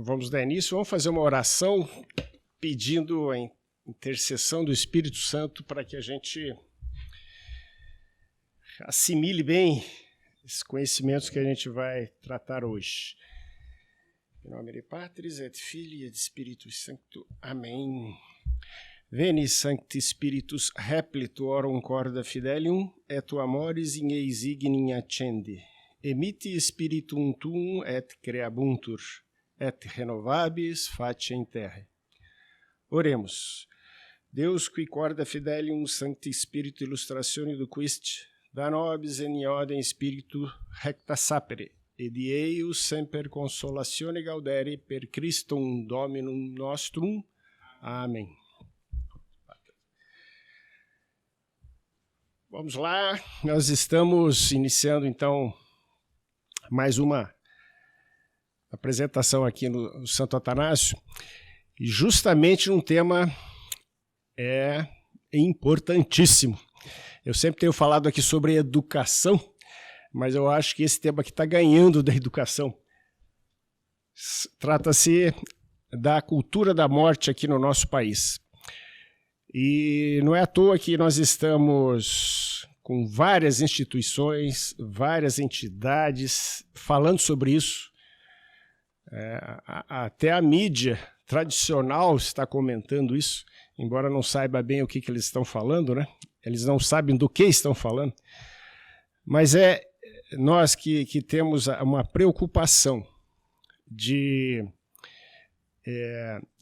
vamos dar início, vamos fazer uma oração pedindo a intercessão do Espírito Santo para que a gente assimile bem esses conhecimentos que a gente vai tratar hoje. Em nome de Patris et Filii et Spiritus Sancto. Amém. Veni Sancti Spiritus replit orum corda fidelium et amoris in eis ignis accendi. Emiti spiritum tuum et creabuntur, et renovabis faciem terrae. Oremos. Deus qui corda fidelium sancti spiritu illustratione duquist, da nobis in iodem spiritu recta sapere, et eius semper consolatione gaudere per Christum Dominum nostrum. Amém. Vamos lá, nós estamos iniciando então mais uma apresentação aqui no Santo Atanásio, e justamente um tema importantíssimo. Eu sempre tenho falado aqui sobre educação, mas eu acho que esse tema aqui está ganhando da educação. Trata-se da cultura da morte aqui no nosso país. E não é à toa que nós estamos com várias instituições, várias entidades falando sobre isso. Até a mídia tradicional está comentando isso, embora não saiba bem o que eles estão falando, né? Eles não sabem do que estão falando. Mas nós que temos uma preocupação de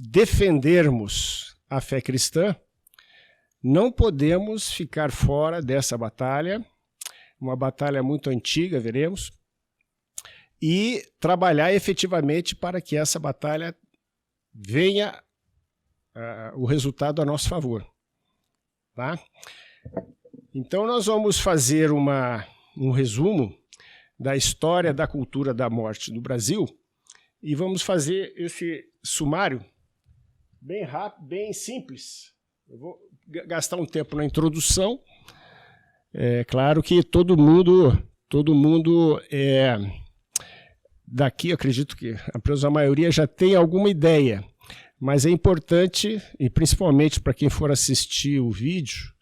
defendermos a fé cristã, não podemos ficar fora dessa batalha, uma batalha muito antiga, veremos, e trabalhar efetivamente para que essa batalha venha o resultado a nosso favor. Tá? Então nós vamos fazer um resumo da história da cultura da morte do Brasil e vamos fazer esse sumário bem rápido, bem simples. Eu vou gastar um tempo na introdução. É claro que todo mundo daqui, acredito que a maioria já tem alguma ideia, mas é importante, e principalmente para quem for assistir o vídeo,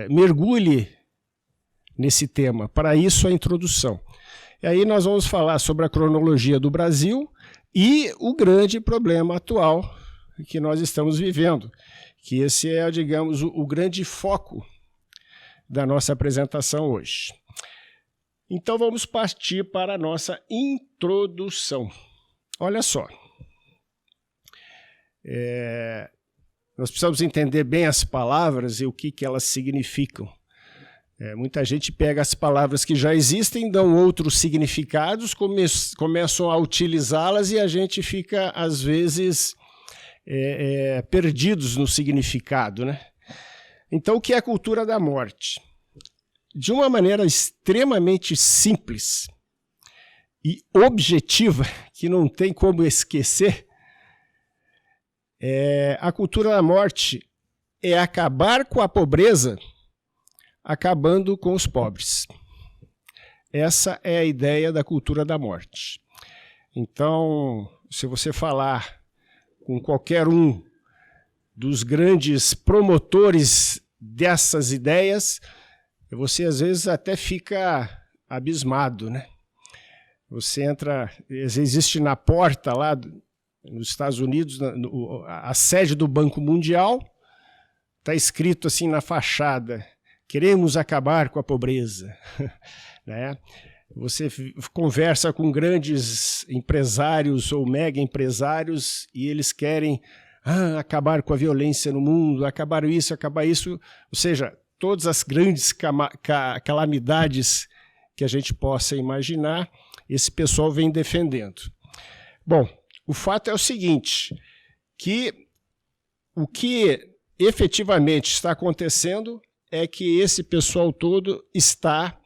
mergulhe nesse tema. Para isso, a introdução. E aí nós vamos falar sobre a cronologia do Brasil e o grande problema atual que nós estamos vivendo, que esse é, digamos, o grande foco da nossa apresentação hoje. Então vamos partir para a nossa introdução. Olha só. Nós precisamos entender bem as palavras e o que elas significam. Muita gente pega as palavras que já existem, dão outros significados, começam a utilizá-las e a gente fica, às vezes, perdidos no significado, né? Então, o que é a cultura da morte? De uma maneira extremamente simples e objetiva, que não tem como esquecer, a cultura da morte é acabar com a pobreza, acabando com os pobres. Essa é a ideia da cultura da morte. Então, se você falar com qualquer um dos grandes promotores dessas ideias, você às vezes até fica abismado, né? Você entra, existe na porta lá nos Estados Unidos, a sede do Banco Mundial, está escrito assim na fachada: queremos acabar com a pobreza. Né? Você conversa com grandes empresários ou mega empresários e eles querem acabar com a violência no mundo, acabar isso. Ou seja, todas as grandes calamidades que a gente possa imaginar, esse pessoal vem defendendo. Bom, o fato é o seguinte, que o que efetivamente está acontecendo é que esse pessoal todo está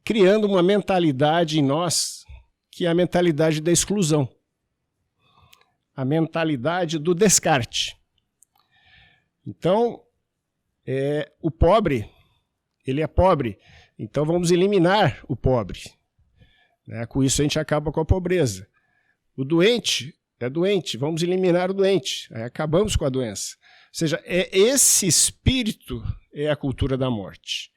criando uma mentalidade em nós, que é a mentalidade da exclusão, a mentalidade do descarte. Então, o pobre, ele é pobre, então vamos eliminar o pobre. Né? Com isso a gente acaba com a pobreza. O doente é doente, vamos eliminar o doente, aí acabamos com a doença. Ou seja, esse espírito é a cultura da morte.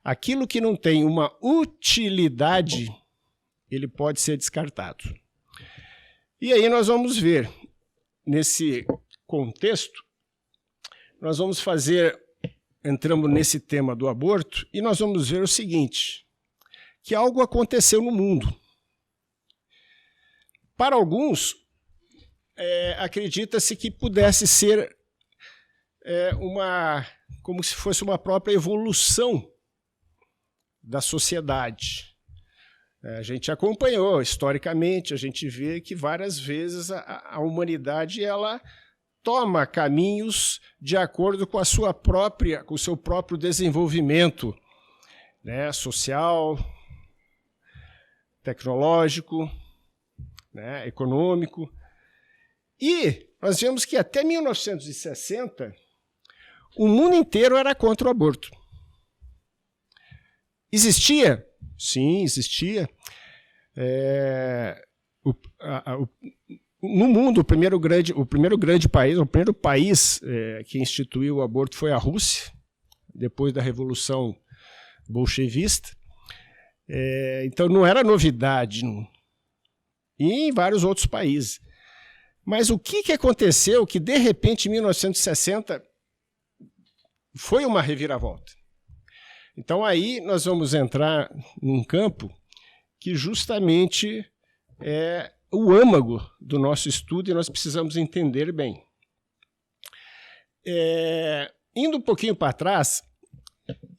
Aquilo que não tem uma utilidade, ele pode ser descartado. E aí nós vamos ver, nesse contexto, nós vamos entramos nesse tema do aborto, e nós vamos ver o seguinte, que algo aconteceu no mundo. Para alguns, acredita-se que pudesse ser como se fosse uma própria evolução da sociedade. A gente acompanhou historicamente, a gente vê que várias vezes a humanidade ela toma caminhos de acordo com com o seu próprio desenvolvimento, né, social, tecnológico, né, econômico. E nós vemos que até 1960 o mundo inteiro era contra o aborto. Existia? Sim, existia. No mundo, o primeiro grande país, o primeiro país que instituiu o aborto foi a Rússia, depois da Revolução Bolchevista. Então não era novidade, não. E em vários outros países. Mas o que aconteceu que, de repente, em 1960, foi uma reviravolta? Então aí nós vamos entrar num campo que justamente é o âmago do nosso estudo e nós precisamos entender bem. Indo um pouquinho para trás,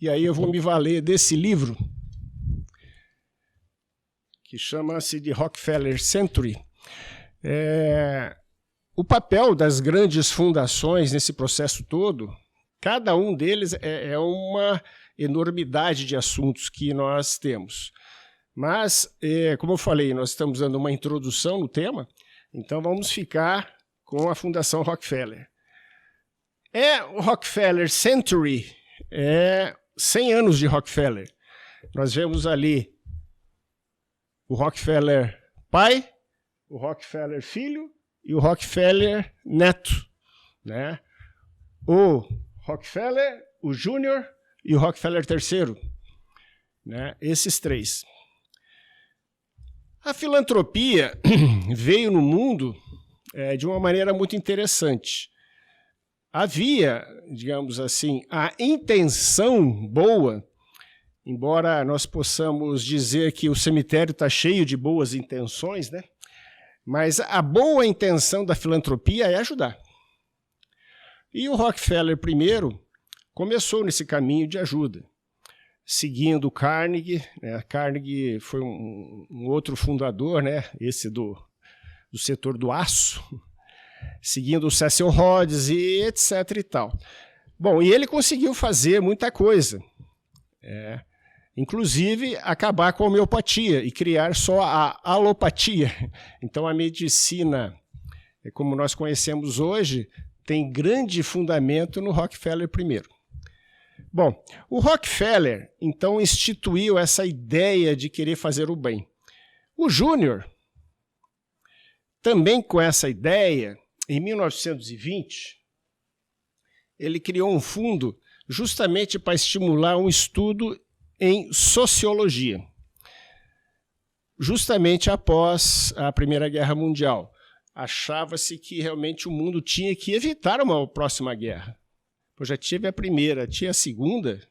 e aí eu vou me valer desse livro, que chama-se de Rockefeller Century. O papel das grandes fundações nesse processo todo, cada um deles é uma enormidade de assuntos que nós temos. Mas, como eu falei, nós estamos dando uma introdução no tema, então vamos ficar com a Fundação Rockefeller. O Rockefeller Century, 100 anos de Rockefeller. Nós vemos ali o Rockefeller pai, o Rockefeller filho e o Rockefeller neto, né? O Rockefeller, o Júnior e o Rockefeller III, né? Esses três. A filantropia veio no mundo de uma maneira muito interessante. Havia, digamos assim, a intenção boa, embora nós possamos dizer que o cemitério está cheio de boas intenções, né? Mas a boa intenção da filantropia é ajudar. E o Rockefeller I começou nesse caminho de ajuda, seguindo o Carnegie, né? Carnegie foi um outro fundador, né? Esse do setor do aço, seguindo o Cecil Rhodes e etc. e tal. Bom, e ele conseguiu fazer muita coisa, inclusive acabar com a homeopatia e criar só a alopatia. Então a medicina, como nós conhecemos hoje, tem grande fundamento no Rockefeller I. Bom, o Rockefeller, então, instituiu essa ideia de querer fazer o bem. O Júnior, também com essa ideia, em 1920, ele criou um fundo justamente para estimular um estudo em sociologia, justamente após a Primeira Guerra Mundial. Achava-se que realmente o mundo tinha que evitar uma próxima guerra. Pois já tive a primeira, tinha a segunda,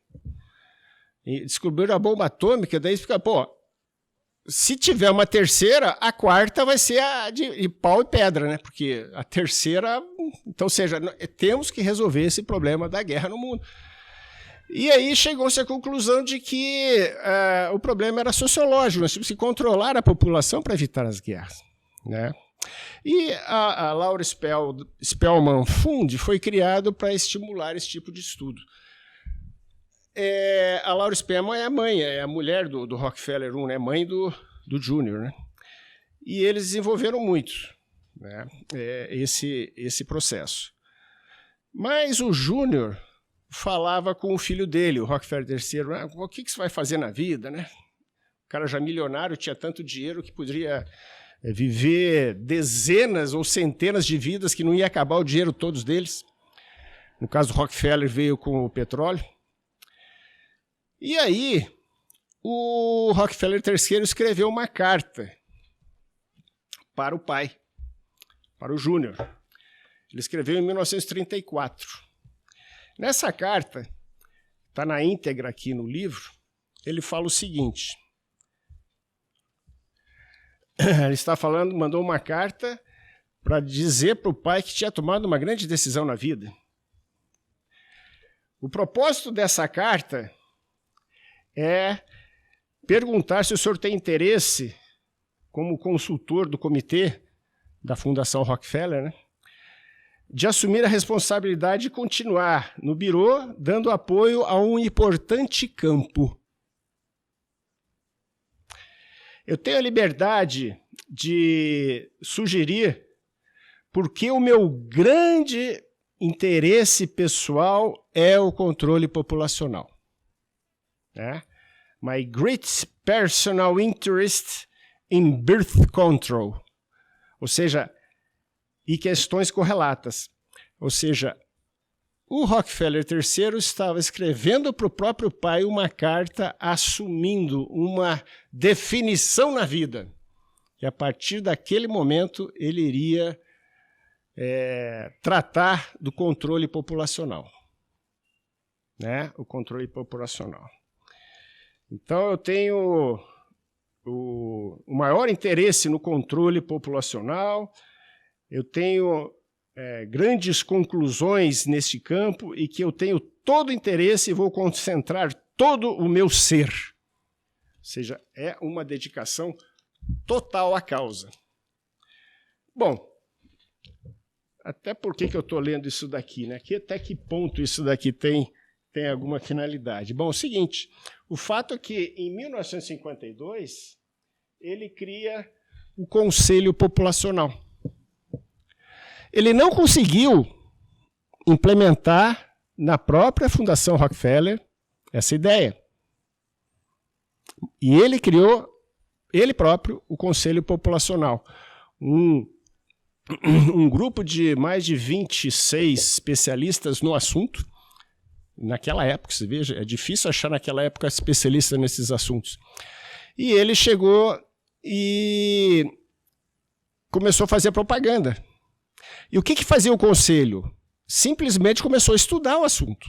e descobriram a bomba atômica, daí fica, se tiver uma terceira, a quarta vai ser a de pau e pedra, né? Porque a terceira, então, ou seja, temos que resolver esse problema da guerra no mundo. E aí chegou-se à conclusão de que o problema era sociológico, nós tínhamos que controlar a população para evitar as guerras, né? E a Laura Spellman Fund foi criado para estimular esse tipo de estudo. A Laura Spellman é a mãe, é a mulher do Rockefeller I, né? Mãe do Júnior, né? E eles desenvolveram muito, né? Esse processo. Mas o Júnior falava com o filho dele, o Rockefeller III, o que você vai fazer na vida, né? O cara já milionário, tinha tanto dinheiro que poderia viver dezenas ou centenas de vidas que não ia acabar o dinheiro todos deles. No caso, Rockefeller veio com o petróleo. E aí, o Rockefeller III escreveu uma carta para o pai, para o Júnior. Ele escreveu em 1934. Nessa carta, está na íntegra aqui no livro, ele fala o seguinte. Ele está falando, mandou uma carta para dizer para o pai que tinha tomado uma grande decisão na vida. O propósito dessa carta é perguntar se o senhor tem interesse, como consultor do comitê da Fundação Rockefeller, né, de assumir a responsabilidade de continuar no birô, dando apoio a um importante campo. Eu tenho a liberdade de sugerir porque o meu grande interesse pessoal é o controle populacional. Né? My great personal interest in birth control. Ou seja, e questões correlatas. Ou seja, o Rockefeller III estava escrevendo para o próprio pai uma carta assumindo uma definição na vida. E a partir daquele momento ele iria tratar do controle populacional. Né? O controle populacional. Então eu tenho o maior interesse no controle populacional, eu tenho grandes conclusões nesse campo e que eu tenho todo o interesse e vou concentrar todo o meu ser. Ou seja, é uma dedicação total à causa. Bom, até por que eu estou lendo isso daqui, né? Até que ponto isso daqui tem alguma finalidade? Bom, é o seguinte, o fato é que em 1952 ele cria o Conselho Populacional. Ele não conseguiu implementar na própria Fundação Rockefeller essa ideia. E ele criou, ele próprio, o Conselho Populacional. Um grupo de mais de 26 especialistas no assunto. Naquela época, você veja, é difícil achar naquela época especialista nesses assuntos. E ele chegou e começou a fazer propaganda. E o que fazia o conselho? Simplesmente começou a estudar o assunto.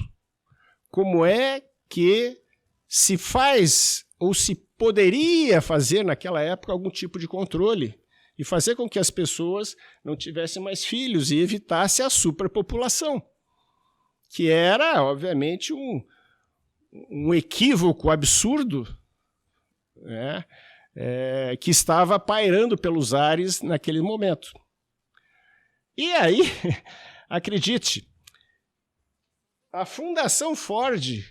Como é que se faz ou se poderia fazer naquela época algum tipo de controle e fazer com que as pessoas não tivessem mais filhos e evitasse a superpopulação, que era, obviamente, um equívoco absurdo, né, que estava pairando pelos ares naquele momento. E aí, acredite, a Fundação Ford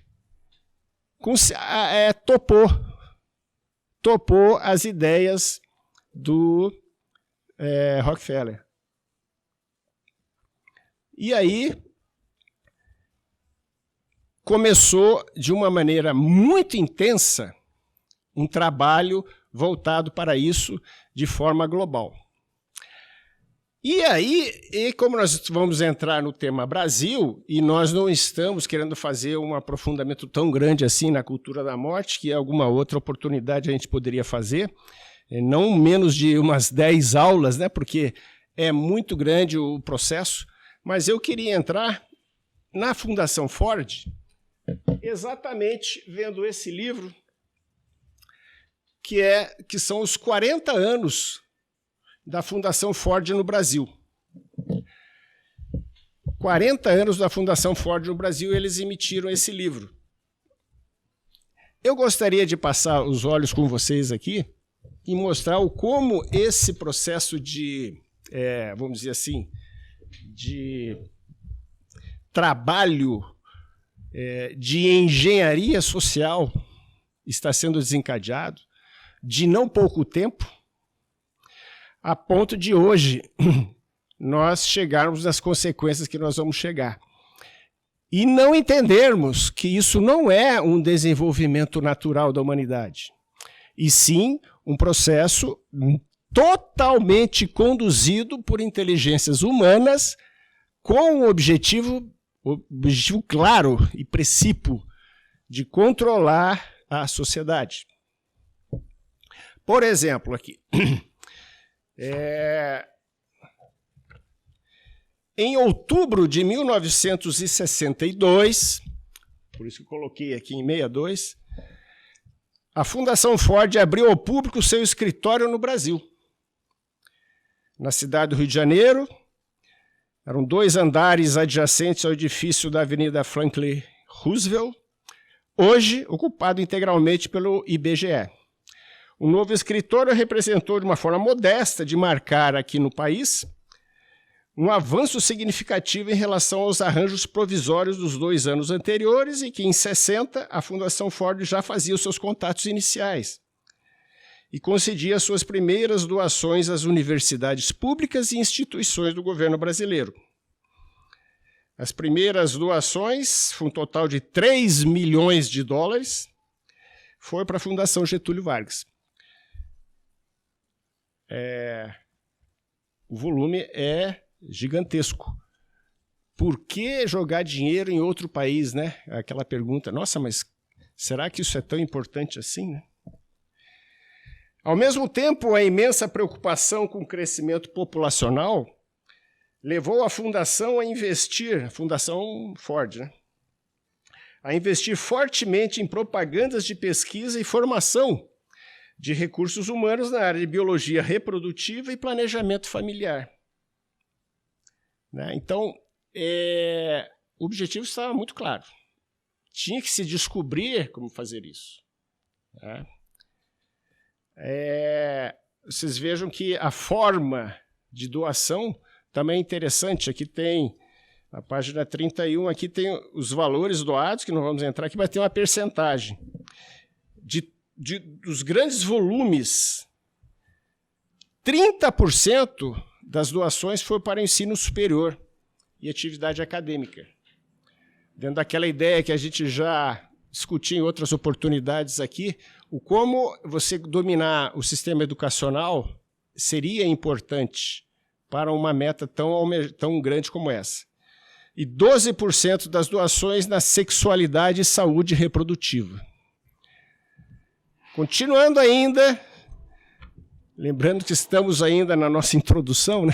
topou as ideias do Rockefeller. E aí começou de uma maneira muito intensa um trabalho voltado para isso de forma global. E aí, como nós vamos entrar no tema Brasil, e nós não estamos querendo fazer um aprofundamento tão grande assim na cultura da morte, que alguma outra oportunidade a gente poderia fazer, não menos de umas 10 aulas, né, porque é muito grande o processo, mas eu queria entrar na Fundação Ford, exatamente vendo esse livro, que são os 40 anos da Fundação Ford no Brasil. 40 anos da Fundação Ford no Brasil, eles emitiram esse livro. Eu gostaria de passar os olhos com vocês aqui e mostrar como esse processo de, vamos dizer assim, de trabalho de engenharia social está sendo desencadeado de não pouco tempo, a ponto de hoje nós chegarmos nas consequências que nós vamos chegar. E não entendermos que isso não é um desenvolvimento natural da humanidade, e sim um processo totalmente conduzido por inteligências humanas com o objetivo claro e precípuo de controlar a sociedade. Por exemplo, aqui, em outubro de 1962, por isso que eu coloquei aqui em 62, a Fundação Ford abriu ao público seu escritório no Brasil. Na cidade do Rio de Janeiro, eram 2 andares adjacentes ao edifício da Avenida Franklin Roosevelt, hoje ocupado integralmente pelo IBGE. O novo escritório representou de uma forma modesta de marcar aqui no país um avanço significativo em relação aos arranjos provisórios dos 2 anos anteriores e que, em 60, a Fundação Ford já fazia os seus contatos iniciais e concedia suas primeiras doações às universidades públicas e instituições do governo brasileiro. As primeiras doações, um total de 3 milhões de dólares, foi para a Fundação Getúlio Vargas. O volume é gigantesco. Por que jogar dinheiro em outro país, né? Aquela pergunta, nossa, mas será que isso é tão importante assim, né? Ao mesmo tempo, a imensa preocupação com o crescimento populacional levou a Fundação a investir, a Fundação Ford, né? A investir fortemente em propagandas de pesquisa e formação de recursos humanos na área de biologia reprodutiva e planejamento familiar. Então, o objetivo estava muito claro. Tinha que se descobrir como fazer isso. Vocês vejam que a forma de doação também é interessante. Aqui tem, na página 31, aqui tem os valores doados, que não vamos entrar aqui, mas tem uma percentagem. Dos grandes volumes, 30% das doações foi para o ensino superior e atividade acadêmica. Dentro daquela ideia que a gente já discutiu em outras oportunidades aqui, o como você dominar o sistema educacional seria importante para uma meta tão grande como essa. E 12% das doações na sexualidade e saúde reprodutiva. Continuando ainda, lembrando que estamos ainda na nossa introdução, né?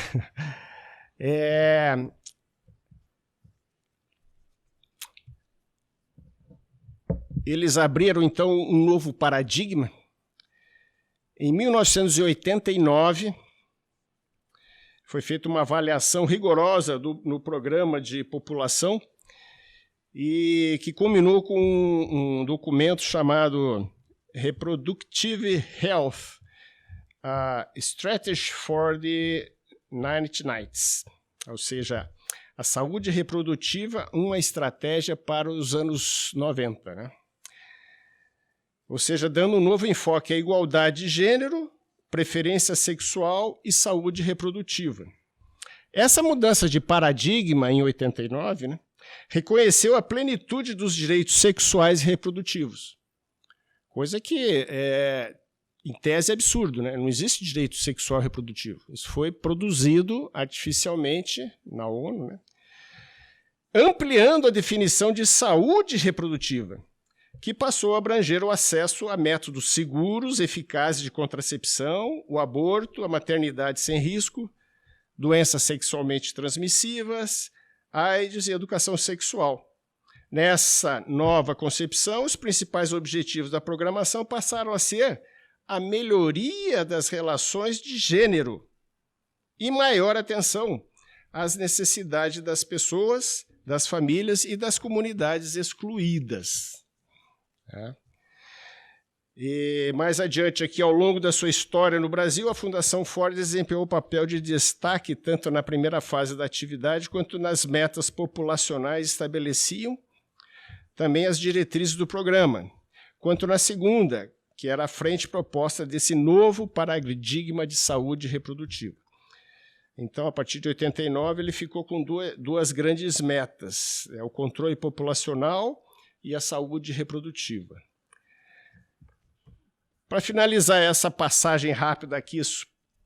Eles abriram, então, um novo paradigma. Em 1989, foi feita uma avaliação rigorosa no programa de população e que culminou com um documento chamado Reproductive Health, Strategy for the 90s, ou seja, a saúde reprodutiva, uma estratégia para os anos 90, né? Ou seja, dando um novo enfoque à igualdade de gênero, preferência sexual e saúde reprodutiva. Essa mudança de paradigma em 89, né, reconheceu a plenitude dos direitos sexuais e reprodutivos. Coisa que, em tese, é absurdo, né? Não existe direito sexual e reprodutivo. Isso foi produzido artificialmente na ONU, né? Ampliando a definição de saúde reprodutiva, que passou a abranger o acesso a métodos seguros, eficazes de contracepção, o aborto, a maternidade sem risco, doenças sexualmente transmissivas, AIDS e educação sexual. Nessa nova concepção, os principais objetivos da programação passaram a ser a melhoria das relações de gênero e maior atenção às necessidades das pessoas, das famílias e das comunidades excluídas. E mais adiante, aqui ao longo da sua história no Brasil, a Fundação Ford desempenhou o papel de destaque tanto na primeira fase da atividade quanto nas metas populacionais estabeleciam também as diretrizes do programa, quanto na segunda, que era a frente proposta desse novo paradigma de saúde reprodutiva. Então, a partir de 89, ele ficou com duas grandes metas, o controle populacional e a saúde reprodutiva. Para finalizar essa passagem rápida aqui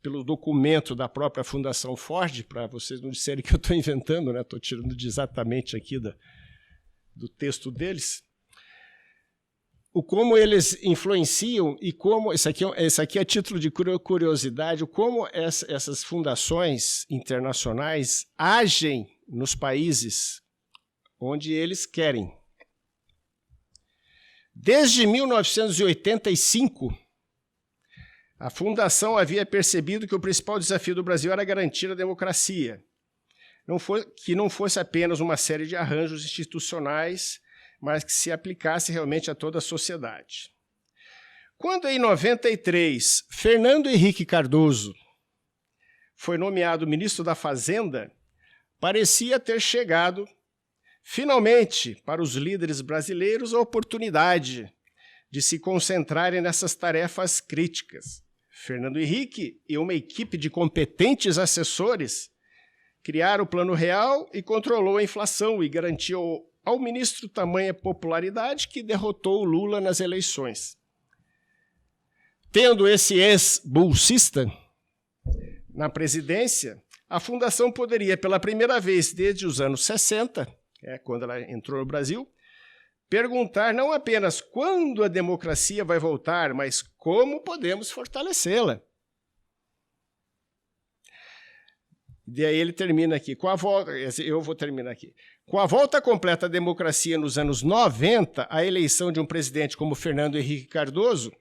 pelo documento da própria Fundação Ford, para vocês não disserem que eu estou inventando, né? Estou tirando exatamente aqui do texto deles, o como eles influenciam e como, isso aqui é título de curiosidade, o como essas fundações internacionais agem nos países onde eles querem. Desde 1985, a Fundação havia percebido que o principal desafio do Brasil era garantir a democracia, que não fosse apenas uma série de arranjos institucionais, mas que se aplicasse realmente a toda a sociedade. Quando, em 93, Fernando Henrique Cardoso foi nomeado ministro da Fazenda, parecia ter chegado, finalmente, para os líderes brasileiros, a oportunidade de se concentrarem nessas tarefas críticas. Fernando Henrique e uma equipe de competentes assessores criaram o Plano Real e controlou a inflação e garantiu ao ministro tamanha popularidade que derrotou o Lula nas eleições. Tendo esse ex-bolsista na presidência, a Fundação poderia, pela primeira vez desde os anos 60, quando ela entrou no Brasil, perguntar não apenas quando a democracia vai voltar, mas como podemos fortalecê-la. E aí ele termina aqui, eu vou terminar aqui. Com a volta completa à democracia nos anos 90, a eleição de um presidente como Fernando Henrique Cardoso,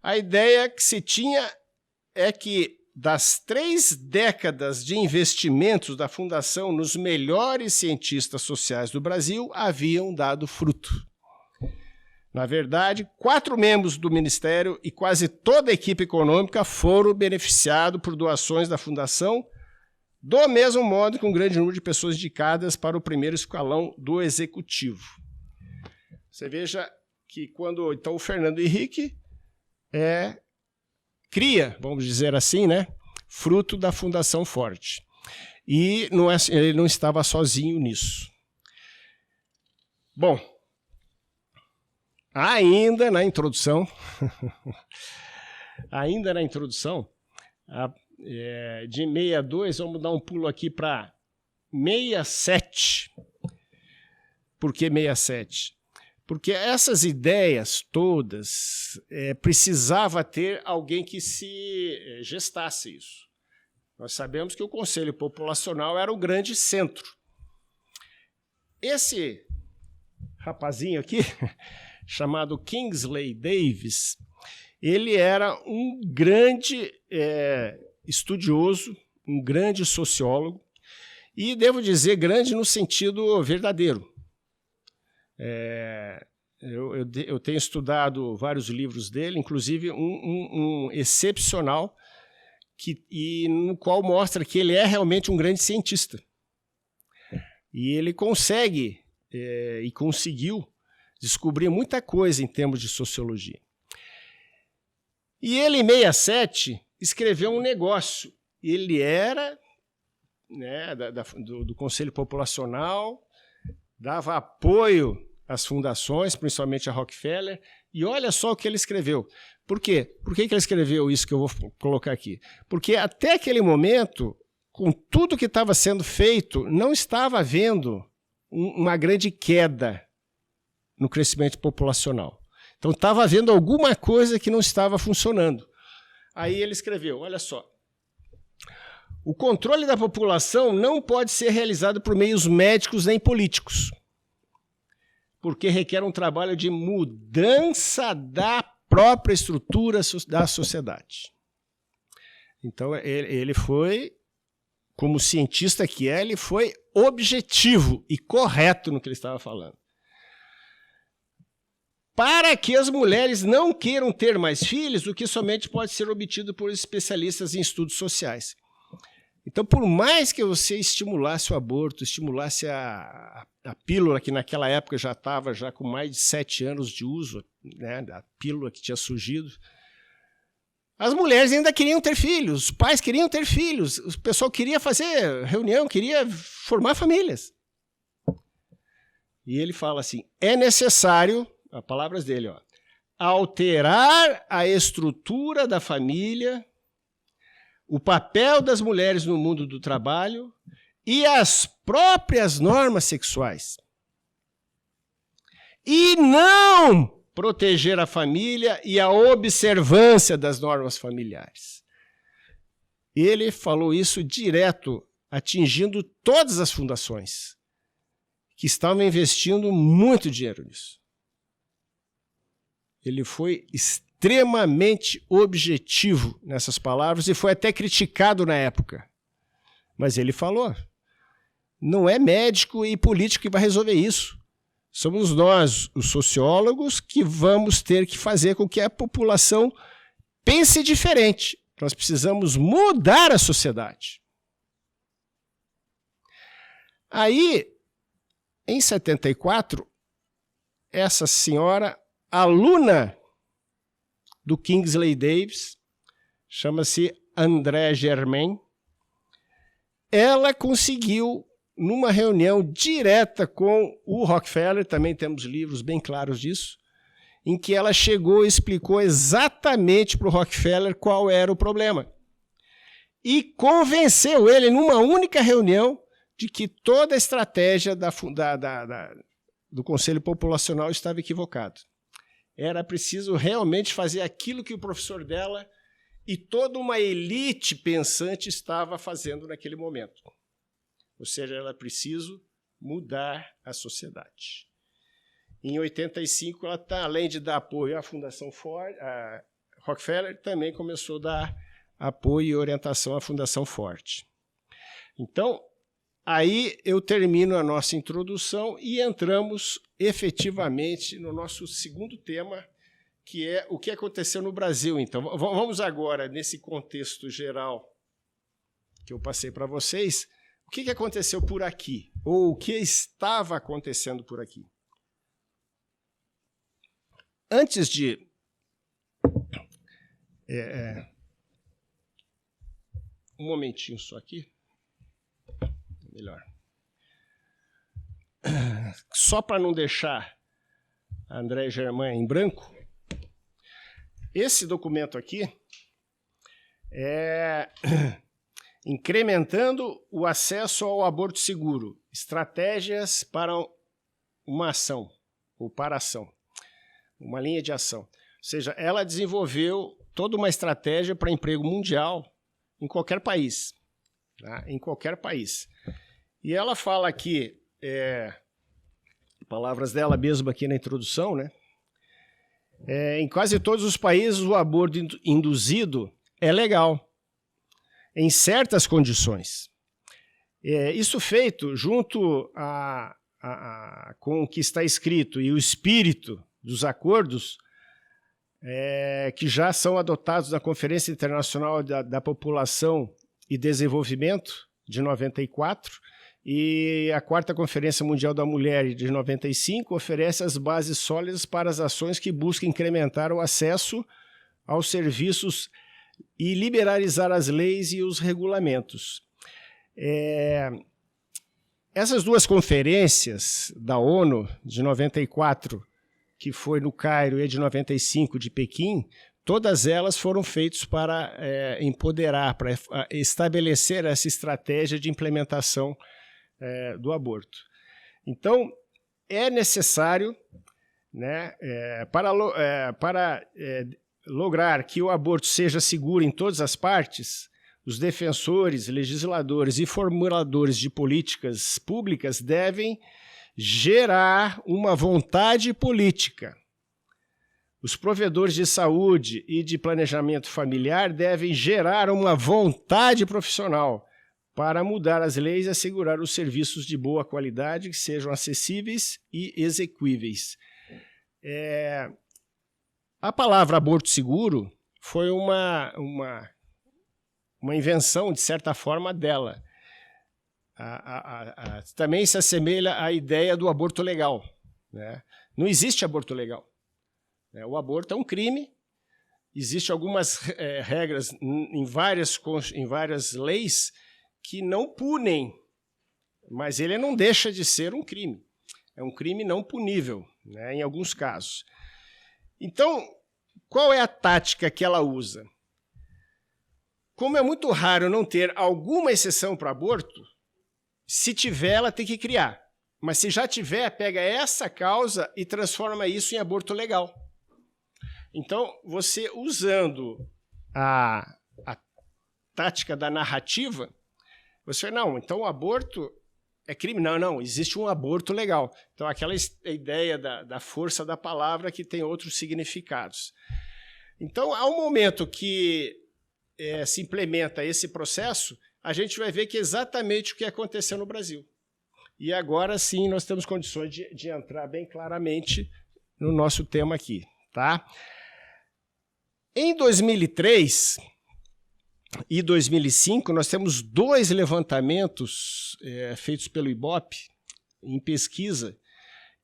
a ideia que se tinha é que das 3 décadas de investimentos da Fundação nos melhores cientistas sociais do Brasil haviam dado fruto. Na verdade, 4 membros do Ministério e quase toda a equipe econômica foram beneficiados por doações da Fundação, do mesmo modo que um grande número de pessoas indicadas para o primeiro escalão do Executivo. Você veja que quando então o Fernando Henrique cria, vamos dizer assim, né, fruto da Fundação Ford. E ele não estava sozinho nisso. Bom, ainda na introdução, de 62, vamos dar um pulo aqui para 67. Por que 67? Porque essas ideias todas precisava ter alguém que se gestasse isso. Nós sabemos que o Conselho Populacional era o grande centro. Esse rapazinho aqui, chamado Kingsley Davis, ele era um grande estudioso, um grande sociólogo, e devo dizer grande no sentido verdadeiro. Eu tenho estudado vários livros dele, inclusive um excepcional, no qual mostra que ele é realmente um grande cientista. E ele consegue, e conseguiu, descobrir muita coisa em termos de sociologia. E ele, em 67, escreveu um negócio. Ele era do Conselho Populacional, dava apoio às fundações, principalmente a Rockefeller, e olha só o que ele escreveu. Por quê? Por que ele escreveu isso que eu vou colocar aqui? Porque até aquele momento, com tudo que estava sendo feito, não estava havendo uma grande queda no crescimento populacional. Então estava havendo alguma coisa que não estava funcionando. Aí ele escreveu, olha só, o controle da população não pode ser realizado por meios médicos nem políticos, porque requer um trabalho de mudança da própria estrutura da sociedade. Então ele foi, como cientista que ele foi objetivo e correto no que ele estava falando. Para que as mulheres não queiram ter mais filhos, o que somente pode ser obtido por especialistas em estudos sociais. Então, por mais que você estimulasse o aborto, estimulasse a pílula, que naquela época já estava com mais de 7 anos de uso, né, a pílula que tinha surgido, as mulheres ainda queriam ter filhos, os pais queriam ter filhos, o pessoal queria fazer reunião, queria formar famílias. E ele fala assim, é necessário... As palavras dele, alterar a estrutura da família, o papel das mulheres no mundo do trabalho e as próprias normas sexuais. E não proteger a família e a observância das normas familiares. Ele falou isso direto, atingindo todas as fundações que estavam investindo muito dinheiro nisso. Ele foi extremamente objetivo nessas palavras e foi até criticado na época. Mas ele falou, não é médico e político que vai resolver isso. Somos nós, os sociólogos, que vamos ter que fazer com que a população pense diferente. Nós precisamos mudar a sociedade. Aí, em 74, essa senhora, aluna do Kingsley Davis, chama-se André Germain, ela conseguiu, numa reunião direta com o Rockefeller, também temos livros bem claros disso, em que ela chegou e explicou exatamente para o Rockefeller qual era o problema. E convenceu ele, numa única reunião, de que toda a estratégia do Conselho Populacional estava equivocada. Era preciso realmente fazer aquilo que o professor dela e toda uma elite pensante estava fazendo naquele momento. Ou seja, era preciso mudar a sociedade. Em 85, ela além de dar apoio à Fundação Ford, a Rockefeller também começou a dar apoio e orientação à Fundação Ford. Então, aí eu termino a nossa introdução e entramos efetivamente no nosso segundo tema, que é o que aconteceu no Brasil. Então, vamos agora, nesse contexto geral que eu passei para vocês, o que aconteceu por aqui, ou o que estava acontecendo por aqui. Antes de... um momentinho só aqui. Melhor. Só para não deixar a André Germain em branco, esse documento aqui é incrementando o acesso ao aborto seguro, estratégias para uma ação, ou para ação, uma linha de ação. Ou seja, ela desenvolveu toda uma estratégia para emprego mundial em qualquer país. Tá? Em qualquer país. E ela fala aqui, palavras dela mesma aqui na introdução, né? Em quase todos os países o aborto induzido é legal, em certas condições. Isso feito junto com o que está escrito e o espírito dos acordos que já são adotados na Conferência Internacional da População e Desenvolvimento, de 94, e a 4ª Conferência Mundial da Mulher, de 95, oferece as bases sólidas para as ações que buscam incrementar o acesso aos serviços e liberalizar as leis e os regulamentos. Essas duas conferências da ONU, de 94, que foi no Cairo, e de 95, de Pequim, todas elas foram feitas para empoderar, para estabelecer essa estratégia de implementação do aborto. Então, é necessário, né, para lograr que o aborto seja seguro em todas as partes, os defensores, legisladores e formuladores de políticas públicas devem gerar uma vontade política. Os provedores de saúde e de planejamento familiar devem gerar uma vontade profissional para mudar as leis e assegurar os serviços de boa qualidade que sejam acessíveis e exequíveis. A palavra aborto seguro foi uma invenção, de certa forma, dela. Também se assemelha à ideia do aborto legal, né? Não existe aborto legal. O aborto é um crime, existem algumas regras em várias leis que não punem, mas ele não deixa de ser um crime. É um crime não punível, né, em alguns casos. Então, qual é a tática que ela usa? como é muito raro não ter alguma exceção para aborto, se tiver, ela tem que criar. Mas se já tiver, pega essa causa e transforma isso em aborto legal. Então, você usando a tática da narrativa, você não, então o aborto é crime. Não, existe um aborto legal. Então, aquela ideia da força da palavra que tem outros significados. Então, ao momento que se implementa esse processo, a gente vai ver que é exatamente o que aconteceu no Brasil. E agora sim nós temos condições de entrar bem claramente no nosso tema aqui. Tá? Em 2003 e 2005, nós temos 2 levantamentos feitos pelo IBOP, em pesquisa,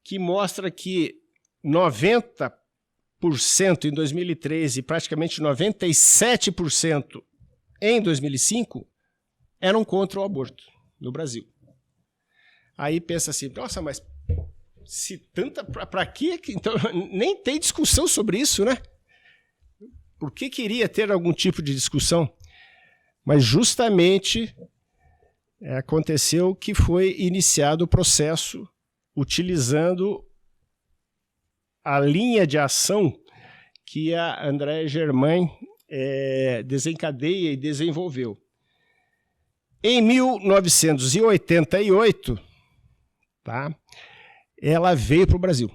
que mostra que 90% em 2013 e praticamente 97% em 2005 eram contra o aborto no Brasil. Aí pensa assim, nossa, mas se tanta... Para quê? Então, nem tem discussão sobre isso, né? Por que queria ter algum tipo de discussão? Mas justamente aconteceu que foi iniciado o processo utilizando a linha de ação que a Andréa Germain desencadeia e desenvolveu. Em 1988, tá, ela veio para o Brasil.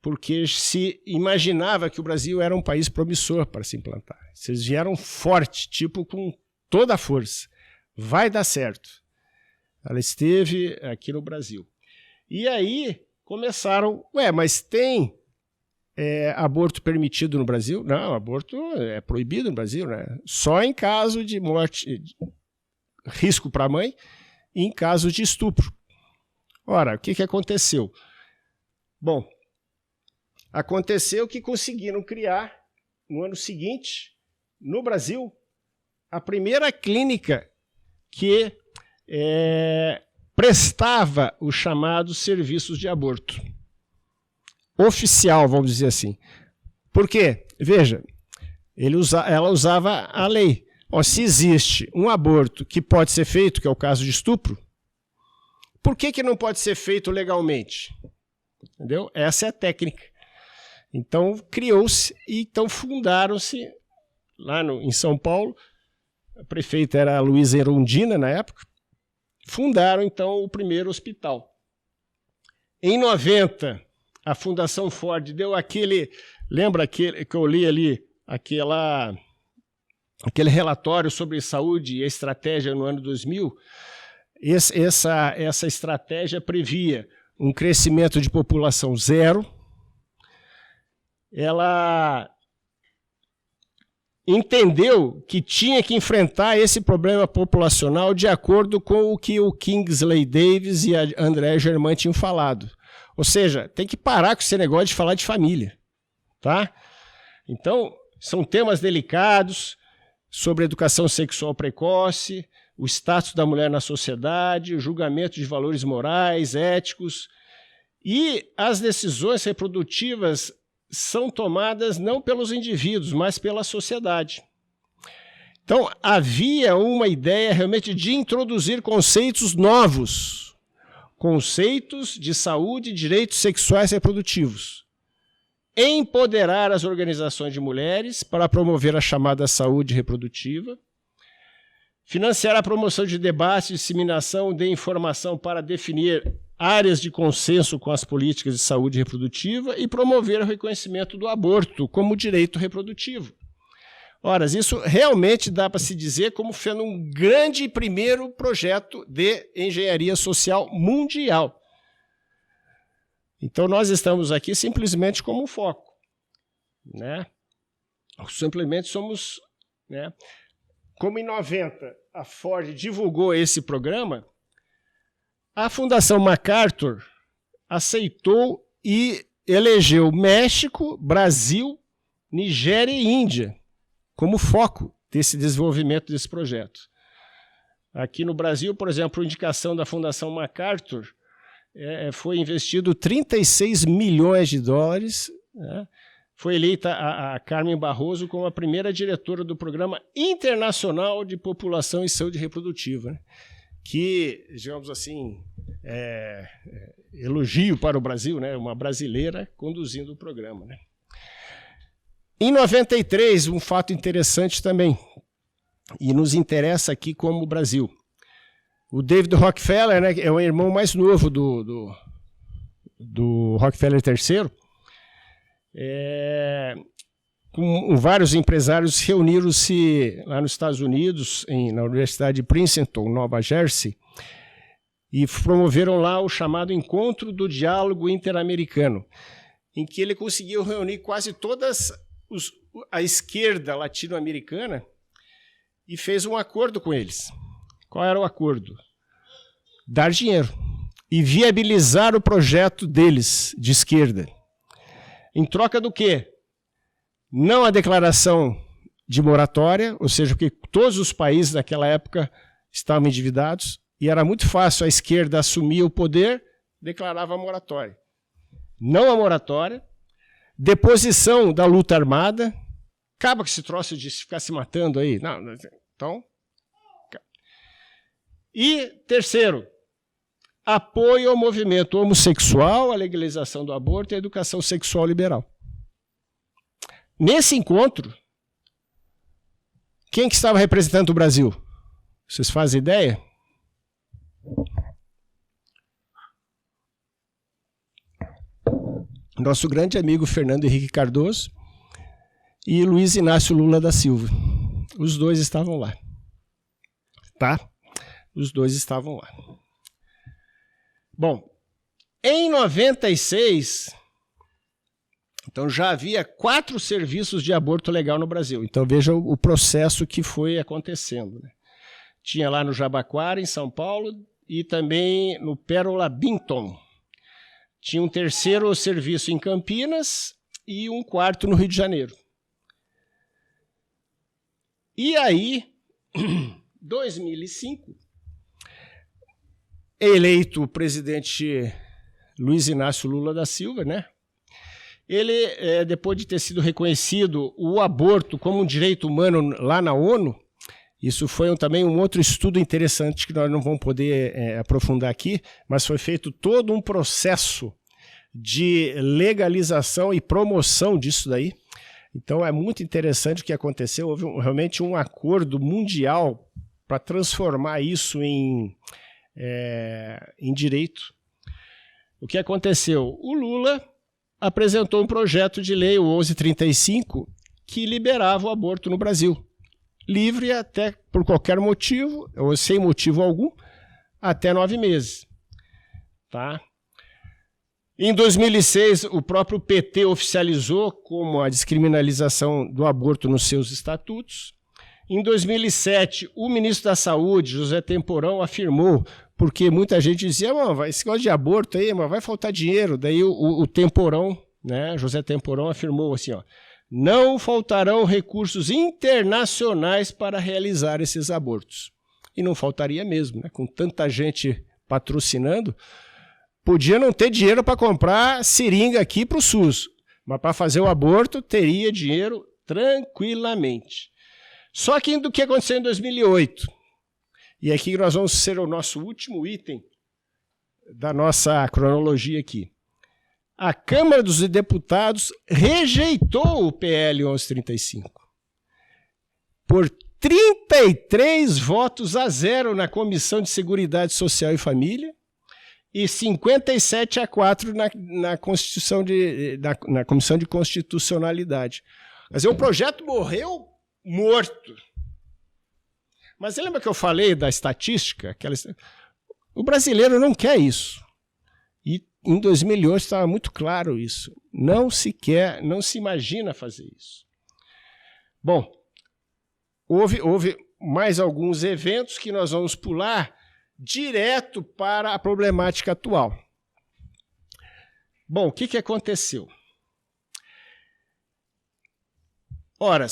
Porque se imaginava que o Brasil era um país promissor para se implantar. Vocês vieram forte, tipo com toda a força. Vai dar certo. Ela esteve aqui no Brasil. E aí começaram, mas tem aborto permitido no Brasil? Não, aborto é proibido no Brasil, né? Só em caso de morte, risco para a mãe, e em caso de estupro. Ora, o que aconteceu? Bom, aconteceu que conseguiram criar, no ano seguinte, no Brasil, a primeira clínica que prestava os chamados serviços de aborto. Oficial, vamos dizer assim. Por quê? Veja, ela usava a lei. Se existe um aborto que pode ser feito, que é o caso de estupro, por que não pode ser feito legalmente? Entendeu? Essa é a técnica. Então, criou-se e então fundaram-se, lá em São Paulo, a prefeita era a Luísa Erundina, na época, fundaram, então, o primeiro hospital. Em 90, a Fundação Ford deu lembra que eu li ali, aquele relatório sobre saúde e estratégia no ano 2000? Essa estratégia previa um crescimento de população zero. Ela entendeu que tinha que enfrentar esse problema populacional de acordo com o que o Kingsley Davis e a Andréa Germain tinham falado. Ou seja, tem que parar com esse negócio de falar de família. Tá? Então, são temas delicados sobre educação sexual precoce, o status da mulher na sociedade, o julgamento de valores morais, éticos, e as decisões reprodutivas são tomadas não pelos indivíduos, mas pela sociedade. Então, havia uma ideia realmente de introduzir conceitos novos, conceitos de saúde e direitos sexuais e reprodutivos, empoderar as organizações de mulheres para promover a chamada saúde reprodutiva, financiar a promoção de debate, disseminação de informação para definir áreas de consenso com as políticas de saúde reprodutiva e promover o reconhecimento do aborto como direito reprodutivo. Ora, isso realmente dá para se dizer como sendo um grande primeiro projeto de engenharia social mundial. Então, nós estamos aqui simplesmente como um foco, né? Simplesmente somos, né? Como em 90 a Ford divulgou esse programa, a Fundação MacArthur aceitou e elegeu México, Brasil, Nigéria e Índia como foco desse desenvolvimento desse projeto. Aqui no Brasil, por exemplo, a indicação da Fundação MacArthur foi investido 36 milhões de dólares, né, foi eleita a Carmen Barroso como a primeira diretora do Programa Internacional de População e Saúde Reprodutiva, né? Que, digamos assim, elogio para o Brasil, né? Uma brasileira conduzindo o programa, né? Em 93, um fato interessante também, e nos interessa aqui como Brasil. O David Rockefeller, né, é o irmão mais novo do Rockefeller III, com vários empresários reuniram-se lá nos Estados Unidos, na Universidade de Princeton, Nova Jersey, e promoveram lá o chamado Encontro do Diálogo Interamericano, em que ele conseguiu reunir quase todas a esquerda latino-americana e fez um acordo com eles. Qual era o acordo? Dar dinheiro e viabilizar o projeto deles, de esquerda. Em troca do quê? Não a declaração de moratória, ou seja, porque todos os países naquela época estavam endividados e era muito fácil a esquerda assumir o poder, declarava a moratória. Não a moratória, deposição da luta armada, acaba com esse troço de ficar se matando aí. Não, então... E, terceiro, apoio ao movimento homossexual, à legalização do aborto e à educação sexual liberal. Nesse encontro, quem que estava representando o Brasil? Vocês fazem ideia? Nosso grande amigo Fernando Henrique Cardoso e Luiz Inácio Lula da Silva. Os dois estavam lá. Tá? Os dois estavam lá. Bom, em 96, então já havia 4 serviços de aborto legal no Brasil. Então veja o processo que foi acontecendo, né? Tinha lá no Jabaquara, em São Paulo, e também no Pérola Binton. Tinha um terceiro serviço em Campinas e um quarto no Rio de Janeiro. E aí, 2005, eleito o presidente Luiz Inácio Lula da Silva, né? Ele, depois de ter sido reconhecido o aborto como um direito humano lá na ONU, isso foi também um outro estudo interessante que nós não vamos poder aprofundar aqui, mas foi feito todo um processo de legalização e promoção disso daí. Então é muito interessante o que aconteceu. Houve realmente um acordo mundial para transformar isso em direito. O que aconteceu? O Lula apresentou um projeto de lei, o 1135, que liberava o aborto no Brasil. Livre até por qualquer motivo, ou sem motivo algum, até 9 meses. Tá? Em 2006, o próprio PT oficializou como a descriminalização do aborto nos seus estatutos. Em 2007, o ministro da Saúde, José Temporão, afirmou, porque muita gente dizia, esse negócio de aborto aí, vai faltar dinheiro. Daí o Temporão, né, José Temporão, afirmou assim, não faltarão recursos internacionais para realizar esses abortos. E não faltaria mesmo, né? Com tanta gente patrocinando, podia não ter dinheiro para comprar seringa aqui para o SUS, mas para fazer o aborto teria dinheiro tranquilamente. Só que do que aconteceu em 2008, e aqui nós vamos ser o nosso último item da nossa cronologia aqui. A Câmara dos Deputados rejeitou o PL 1135 por 33 votos a 0 na Comissão de Seguridade Social e Família e 57-4 na Comissão de Constitucionalidade. Quer dizer, o projeto morreu morto. Mas você lembra que eu falei da estatística? O brasileiro não quer isso. E em 2008 estava muito claro isso. Não se quer, não se imagina fazer isso. Bom, houve mais alguns eventos que nós vamos pular direto para a problemática atual. Bom, o que aconteceu? Ora,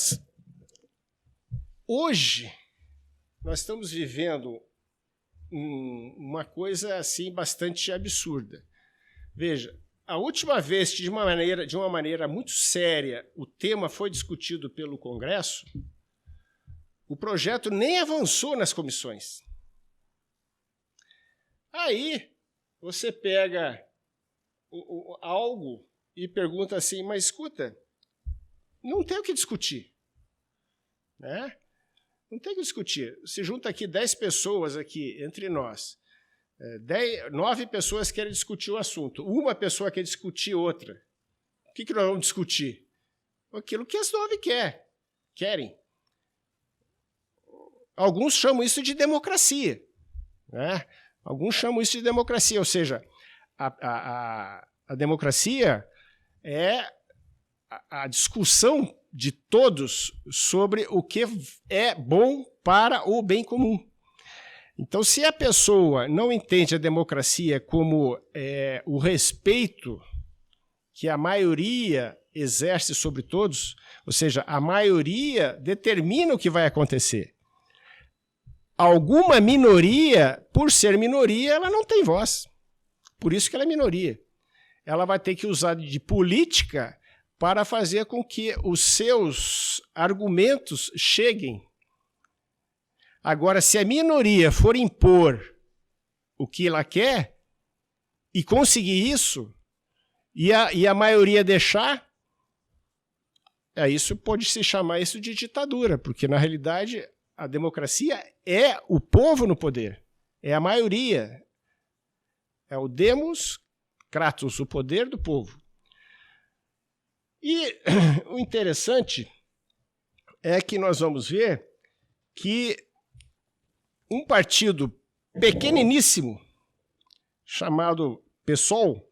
hoje nós estamos vivendo uma coisa assim bastante absurda. Veja, a última vez que, de uma maneira muito séria, o tema foi discutido pelo Congresso, o projeto nem avançou nas comissões. Aí você pega algo e pergunta assim, mas escuta, não tem o que discutir, né? Não tem o que discutir. Se junta aqui 10 pessoas aqui entre nós, 9 pessoas querem discutir o assunto, uma pessoa quer discutir outra. O que nós vamos discutir? Aquilo que as 9 querem. Alguns chamam isso de democracia, né? Alguns chamam isso de democracia, ou seja, a democracia é a discussão de todos sobre o que é bom para o bem comum. Então, se a pessoa não entende a democracia como o respeito que a maioria exerce sobre todos, ou seja, a maioria determina o que vai acontecer. Alguma minoria, por ser minoria, ela não tem voz. Por isso que ela é minoria. Ela vai ter que usar de política para fazer com que os seus argumentos cheguem. Agora, se a minoria for impor o que ela quer e conseguir isso, e a maioria deixar, isso pode se chamar isso de ditadura, porque, na realidade, a democracia é o povo no poder, é a maioria, é o demos kratos, o poder do povo. E o interessante é que nós vamos ver que um partido pequeniníssimo, chamado PSOL,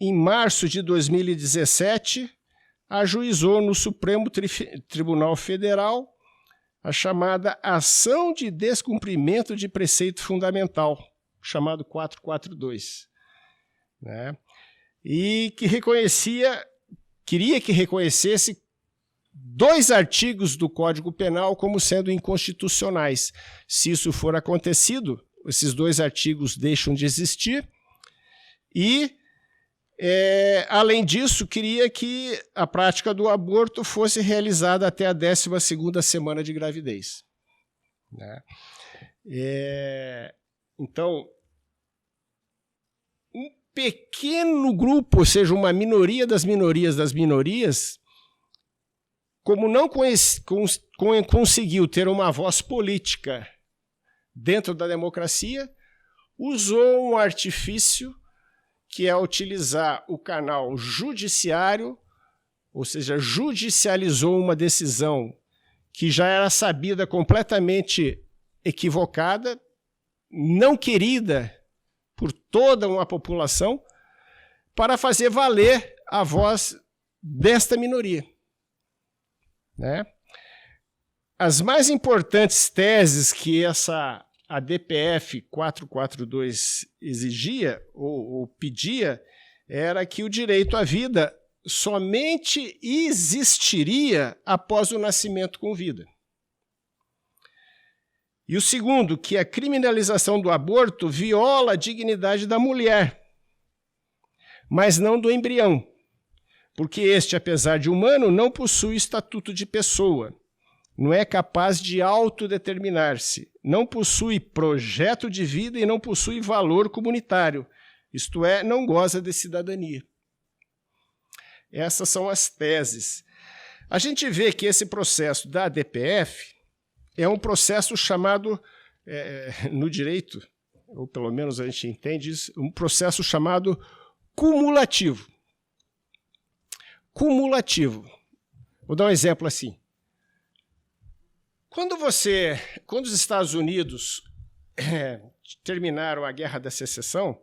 em março de 2017, ajuizou no Supremo Tribunal Federal a chamada Ação de Descumprimento de Preceito Fundamental, chamado 442, né? E que queria que reconhecesse 2 artigos do Código Penal como sendo inconstitucionais. Se isso for acontecido, esses 2 artigos deixam de existir e, além disso, queria que a prática do aborto fosse realizada até a 12ª semana de gravidez, né? Então, um pequeno grupo, ou seja, uma minoria das minorias, como não conseguiu ter uma voz política dentro da democracia, usou um artifício que é utilizar o canal judiciário, ou seja, judicializou uma decisão que já era sabida completamente equivocada, não querida por toda uma população, para fazer valer a voz desta minoria, né? As mais importantes teses que a DPF 442 exigia ou pedia era que o direito à vida somente existiria após o nascimento com vida. E o segundo, que a criminalização do aborto viola a dignidade da mulher, mas não do embrião, porque este, apesar de humano, não possui estatuto de pessoa, não é capaz de autodeterminar-se, não possui projeto de vida e não possui valor comunitário, isto é, não goza de cidadania. Essas são as teses. A gente vê que esse processo da DPF é um processo chamado, no direito, ou pelo menos a gente entende isso, um processo chamado cumulativo. Cumulativo. Vou dar um exemplo assim. Quando os Estados Unidos terminaram a Guerra da Secessão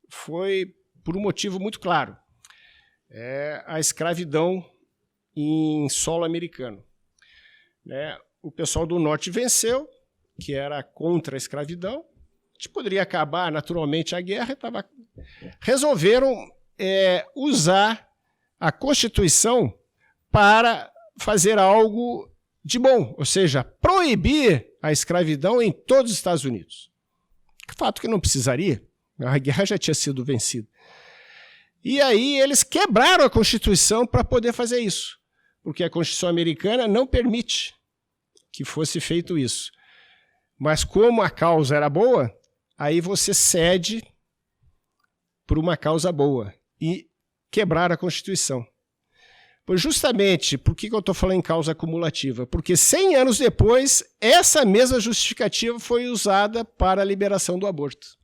foi por um motivo muito claro. A escravidão em solo americano. O pessoal do norte venceu, que era contra a escravidão. A gente poderia acabar naturalmente a guerra. Resolveram usar a Constituição para fazer algo de bom, ou seja, proibir a escravidão em todos os Estados Unidos. Fato que não precisaria, A guerra já tinha sido vencida. E aí eles quebraram a Constituição para poder fazer isso, porque a Constituição americana não permite que fosse feito isso. Mas como a causa era boa, aí você cede por uma causa boa e quebrar a Constituição. Pois justamente, por que eu estou falando em causa acumulativa? Porque 100 anos depois, essa mesma justificativa foi usada para a liberação do aborto.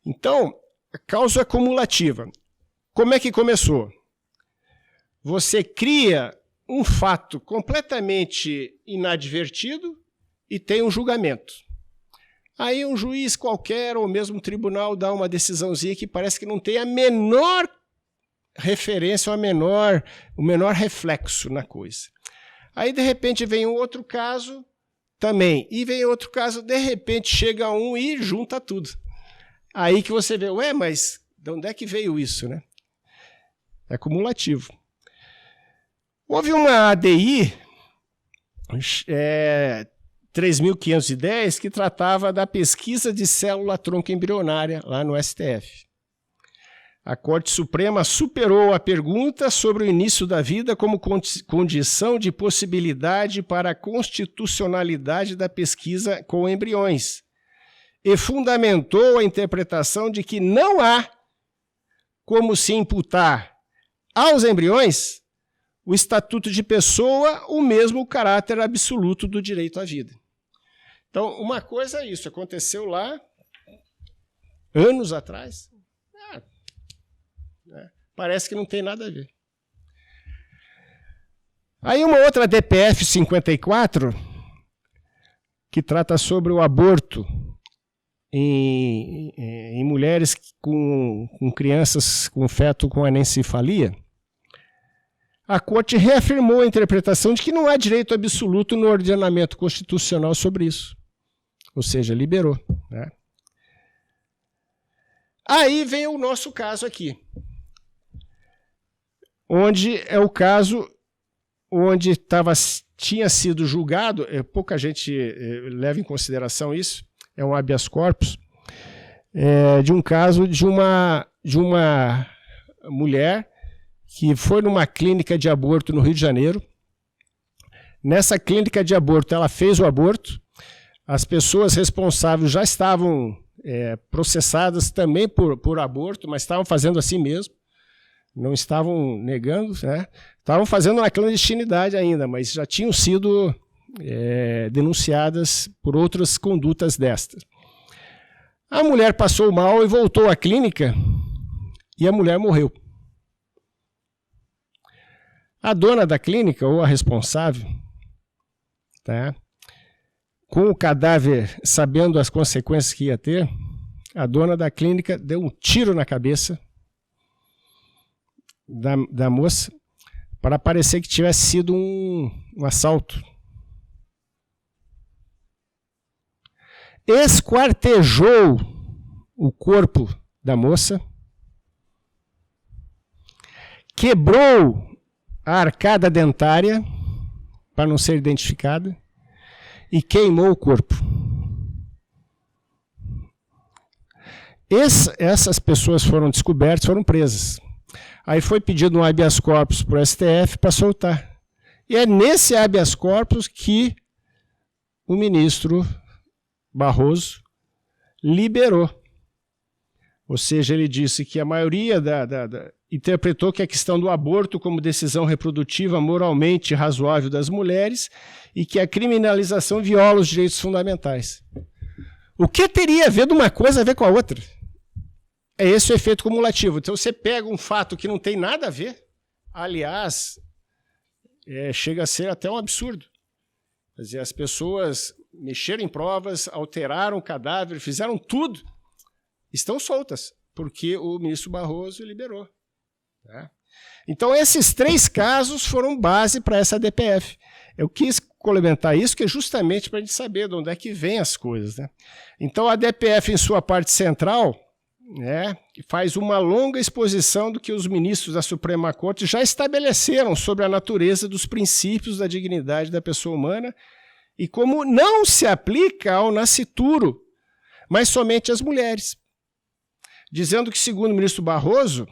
Então, a causa acumulativa. Como é que começou? Você cria um fato completamente inadvertido e tem um julgamento. Aí um juiz qualquer ou mesmo um tribunal dá uma decisãozinha que parece que não tem a menor referência, o menor reflexo na coisa. Aí de repente vem um outro caso também, e vem outro caso, de repente chega um e junta tudo. Aí que você vê, ué, mas de onde é que veio isso, né? É cumulativo. Houve uma ADI 3.510 que tratava da pesquisa de célula-tronco embrionária lá no STF. A Corte Suprema superou a pergunta sobre o início da vida como condição de possibilidade para a constitucionalidade da pesquisa com embriões e fundamentou a interpretação de que não há como se imputar aos embriões o estatuto de pessoa, o mesmo caráter absoluto do direito à vida. Então, uma coisa é isso, aconteceu lá, anos atrás, parece que não tem nada a ver. Aí uma outra DPF 54, que trata sobre o aborto em mulheres com crianças com feto com anencefalia, a Corte reafirmou a interpretação de que não há direito absoluto no ordenamento constitucional sobre isso. Ou seja, liberou. Né? Aí vem o nosso caso aqui, onde é o caso onde tinha sido julgado, pouca gente leva em consideração isso, é um habeas corpus, de um caso de uma mulher que foi numa clínica de aborto no Rio de Janeiro. Nessa clínica de aborto, ela fez o aborto, as pessoas responsáveis já estavam processadas também por aborto, mas estavam fazendo assim mesmo, não estavam negando, né? Estavam fazendo na clandestinidade ainda, mas já tinham sido denunciadas por outras condutas destas. A mulher passou mal e voltou à clínica e a mulher morreu. A dona da clínica, ou a responsável, tá, com o cadáver sabendo as consequências que ia ter, a dona da clínica deu um tiro na cabeça da moça para parecer que tivesse sido um assalto. Esquartejou o corpo da moça, quebrou a arcada dentária para não ser identificada e queimou o corpo. Essas pessoas foram descobertas, foram presas. Aí foi pedido um habeas corpus para o STF para soltar. E é nesse habeas corpus que o ministro Barroso liberou. Ou seja, ele disse que a maioria interpretou que a questão do aborto como decisão reprodutiva moralmente razoável das mulheres e que a criminalização viola os direitos fundamentais. O que teria a ver de uma coisa a ver com a outra? É esse o efeito cumulativo. Então você pega um fato que não tem nada a ver, aliás, chega a ser até um absurdo. Quer dizer, as pessoas mexeram em provas, alteraram o cadáver, fizeram tudo, estão soltas, porque o ministro Barroso liberou. Tá? Então esses 3 casos foram base para essa DPF. Eu quis complementar isso, que é justamente para a gente saber de onde é que vem as coisas. Né? Então a DPF, em sua parte central, faz uma longa exposição do que os ministros da Suprema Corte já estabeleceram sobre a natureza dos princípios da dignidade da pessoa humana e como não se aplica ao nascituro, mas somente as mulheres. Dizendo que, segundo o ministro Barroso,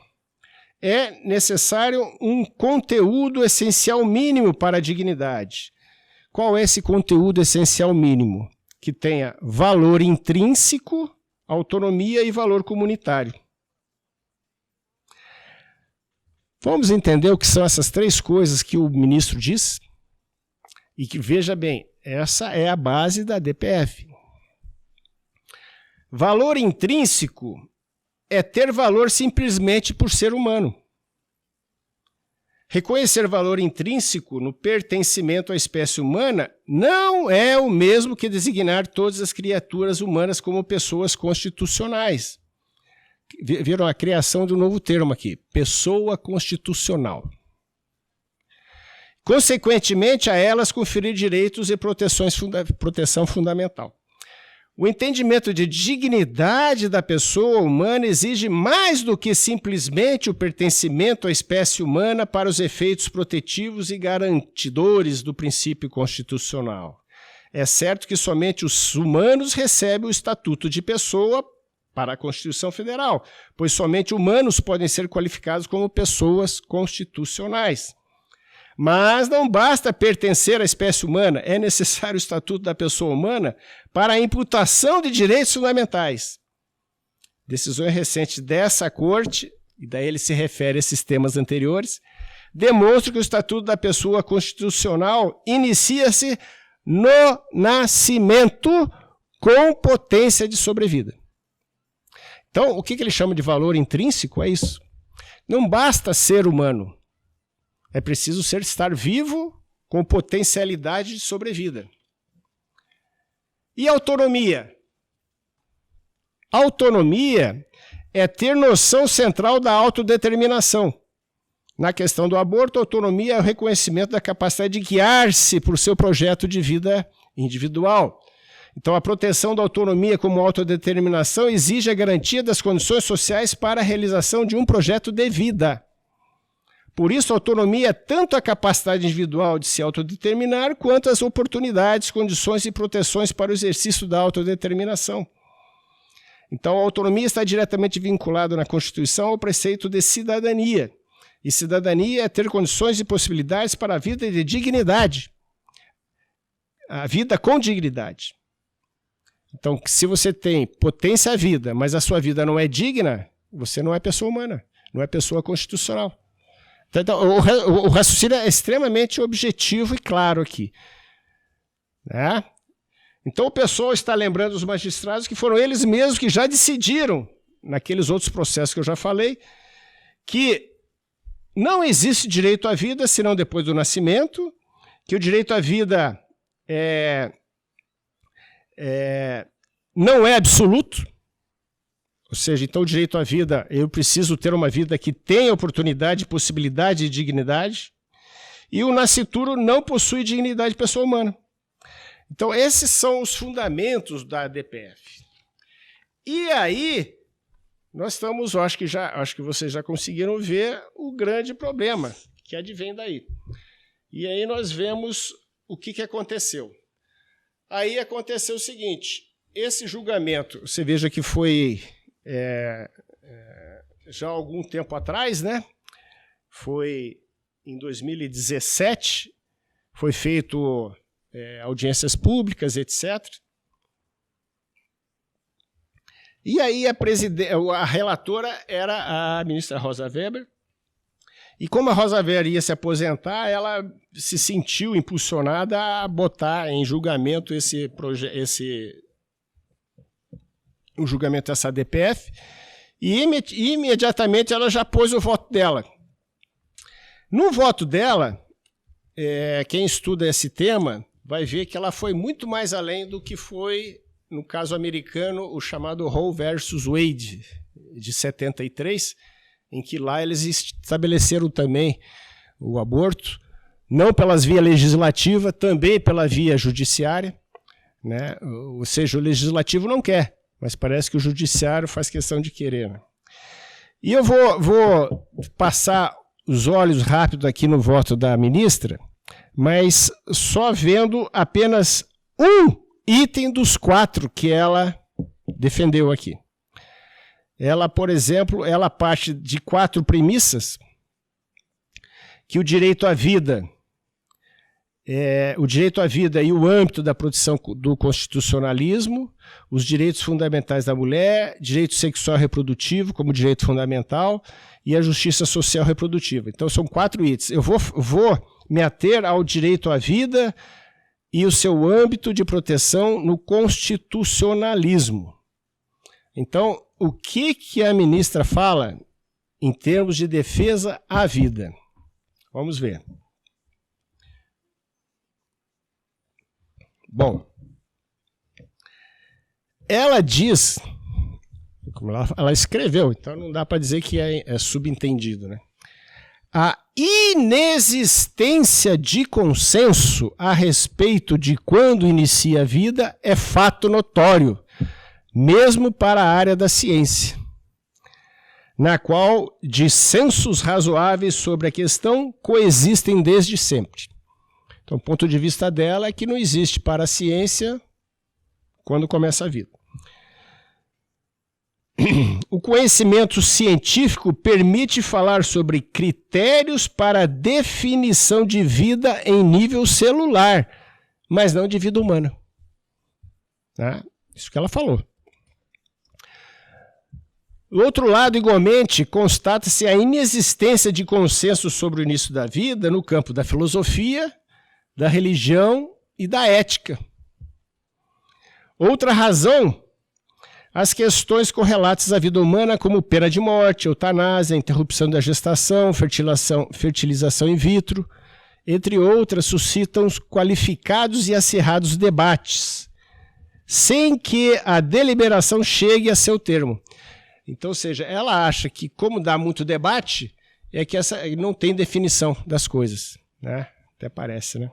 é necessário um conteúdo essencial mínimo para a dignidade. Qual é esse conteúdo essencial mínimo? Que tenha valor intrínseco, autonomia e valor comunitário. Vamos entender o que são essas três coisas que o ministro diz? E que, veja bem, essa é a base da DPF. Valor intrínseco é ter valor simplesmente por ser humano. Reconhecer valor intrínseco no pertencimento à espécie humana não é o mesmo que designar todas as criaturas humanas como pessoas constitucionais. Viram a criação de um novo termo aqui, pessoa constitucional. Consequentemente, a elas conferir direitos e proteção fundamental. O entendimento de dignidade da pessoa humana exige mais do que simplesmente o pertencimento à espécie humana para os efeitos protetivos e garantidores do princípio constitucional. É certo que somente os humanos recebem o estatuto de pessoa para a Constituição Federal, pois somente humanos podem ser qualificados como pessoas constitucionais. Mas não basta pertencer à espécie humana, é necessário o Estatuto da Pessoa Humana para a imputação de direitos fundamentais. Decisões recentes dessa Corte, e daí ele se refere a esses temas anteriores, demonstram que o Estatuto da Pessoa Constitucional inicia-se no nascimento com potência de sobrevida. Então, o que ele chama de valor intrínseco é isso. Não basta ser humano. É preciso estar vivo com potencialidade de sobrevida. E autonomia? Autonomia é ter noção central da autodeterminação. Na questão do aborto, autonomia é o reconhecimento da capacidade de guiar-se por seu projeto de vida individual. Então, a proteção da autonomia como autodeterminação exige a garantia das condições sociais para a realização de um projeto de vida. Por isso, a autonomia é tanto a capacidade individual de se autodeterminar, quanto as oportunidades, condições e proteções para o exercício da autodeterminação. Então, a autonomia está diretamente vinculada na Constituição ao preceito de cidadania. E cidadania é ter condições e possibilidades para a vida de dignidade. A vida com dignidade. Então, se você tem potência à vida, mas a sua vida não é digna, você não é pessoa humana, não é pessoa constitucional. Então, o raciocínio é extremamente objetivo e claro aqui. Né? Então, o pessoal está lembrando os magistrados que foram eles mesmos que já decidiram, naqueles outros processos que eu já falei, que não existe direito à vida senão depois do nascimento, que o direito à vida não é absoluto, ou seja, então o direito à vida, eu preciso ter uma vida que tenha oportunidade, possibilidade e dignidade, e o nascituro não possui dignidade de pessoa humana. Então esses são os fundamentos da DPF. E aí, nós estamos, acho que vocês já conseguiram ver o grande problema que advém daí. E aí nós vemos o que aconteceu. Aí aconteceu o seguinte, esse julgamento, você veja que foi já há algum tempo atrás, né? Foi em 2017, foi feito audiências públicas, etc. E aí a relatora era a ministra Rosa Weber, e como a Rosa Weber ia se aposentar, ela se sentiu impulsionada a botar em julgamento o julgamento dessa DPF, e imediatamente ela já pôs o voto dela. No voto dela, quem estuda esse tema vai ver que ela foi muito mais além do que foi, no caso americano, o chamado Roe versus Wade, de 73, em que lá eles estabeleceram também o aborto, não pelas vias legislativa, também pela via judiciária, né? Ou seja, o legislativo não quer, mas parece que o judiciário faz questão de querer. Né? E eu vou passar os olhos rápido aqui no voto da ministra, mas só vendo apenas um item dos 4 que ela defendeu aqui. Ela, por exemplo, ela parte de 4 premissas, que o direito à vida e o âmbito da proteção do constitucionalismo, os direitos fundamentais da mulher, direito sexual e reprodutivo como direito fundamental e a justiça social reprodutiva. Então são 4 itens. Eu vou me ater ao direito à vida e o seu âmbito de proteção no constitucionalismo. Então, o que a ministra fala em termos de defesa à vida? Vamos ver. Bom, ela diz, como ela escreveu, então não dá para dizer que é subentendido, né? A inexistência de consenso a respeito de quando inicia a vida é fato notório, mesmo para a área da ciência, na qual dissensos razoáveis sobre a questão coexistem desde sempre. Então, o ponto de vista dela é que não existe para a ciência quando começa a vida. O conhecimento científico permite falar sobre critérios para a definição de vida em nível celular, mas não de vida humana. Tá? Isso que ela falou. Do outro lado, igualmente, constata-se a inexistência de consenso sobre o início da vida no campo da filosofia, da religião e da ética. Outra razão, as questões correlatas à vida humana, como pena de morte, eutanásia, interrupção da gestação, fertilização in vitro, entre outras, suscitam qualificados e acirrados debates, sem que a deliberação chegue a seu termo. Então, ou seja, ela acha que, como dá muito debate, é que não tem definição das coisas, né? Até parece, né?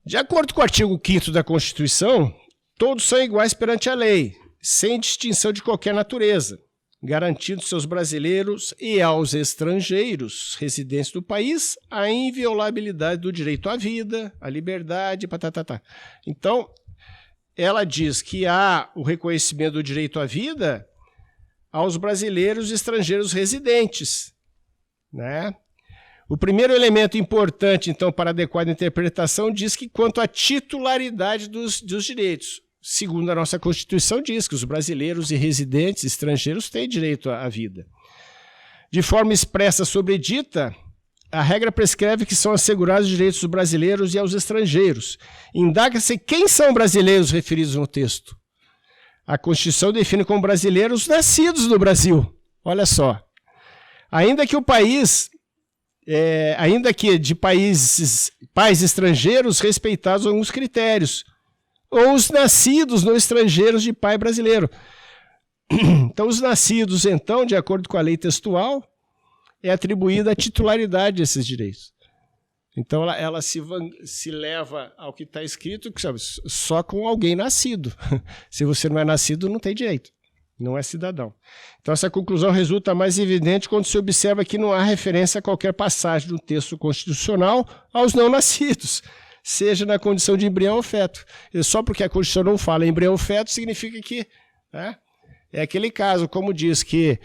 De acordo com o artigo 5º da Constituição, todos são iguais perante a lei, sem distinção de qualquer natureza, garantindo seus brasileiros e aos estrangeiros residentes do país a inviolabilidade do direito à vida, à liberdade, patatatá. Então, ela diz que há o reconhecimento do direito à vida aos brasileiros e estrangeiros residentes, né? O primeiro elemento importante, então, para adequada interpretação, diz que quanto à titularidade dos direitos, segundo a nossa Constituição, diz que os brasileiros e residentes estrangeiros têm direito à vida. De forma expressa sobredita, a regra prescreve que são assegurados os direitos dos brasileiros e aos estrangeiros. Indaga-se quem são brasileiros referidos no texto. A Constituição define como brasileiros nascidos no Brasil. Olha só. Ainda que de pais estrangeiros respeitados alguns critérios, ou os nascidos no estrangeiro de pai brasileiro. Então, os nascidos, então, de acordo com a lei textual, é atribuída a titularidade desses direitos. Então, ela se leva ao que está escrito, que, sabe, só com alguém nascido. Se você não é nascido, não tem direito. Não é cidadão. Então, essa conclusão resulta mais evidente quando se observa que não há referência a qualquer passagem do texto constitucional aos não nascidos, seja na condição de embrião ou feto. E só porque a Constituição não fala em embrião ou feto, significa que, né, é aquele caso, como diz que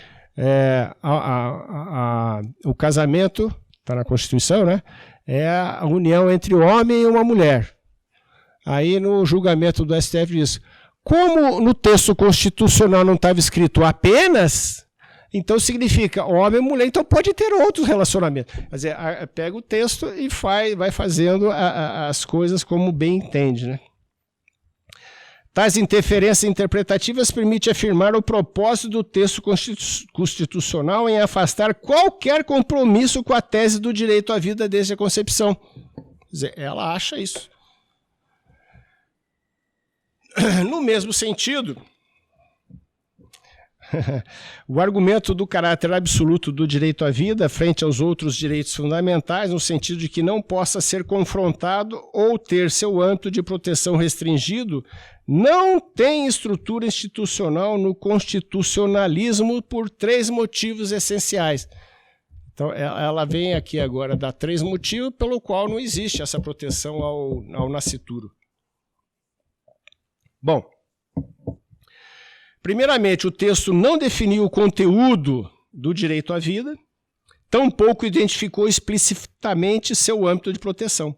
o casamento, está na Constituição, né, é a união entre um homem e uma mulher. Aí, no julgamento do STF, diz: como no texto constitucional não estava escrito apenas, então significa homem e mulher, então pode ter outros relacionamentos. Quer dizer, pega o texto e vai fazendo as coisas como bem entende, né? Tais interferências interpretativas permitem afirmar o propósito do texto constitucional em afastar qualquer compromisso com a tese do direito à vida desde a concepção. Quer dizer, ela acha isso. No mesmo sentido, o argumento do caráter absoluto do direito à vida frente aos outros direitos fundamentais, no sentido de que não possa ser confrontado ou ter seu âmbito de proteção restringido, não tem estrutura institucional no constitucionalismo por 3 motivos essenciais. Então, ela vem aqui agora dar 3 motivos pelo qual não existe essa proteção ao nascituro. Bom, Primeiramente, o texto não definiu o conteúdo do direito à vida, tampouco identificou explicitamente seu âmbito de proteção.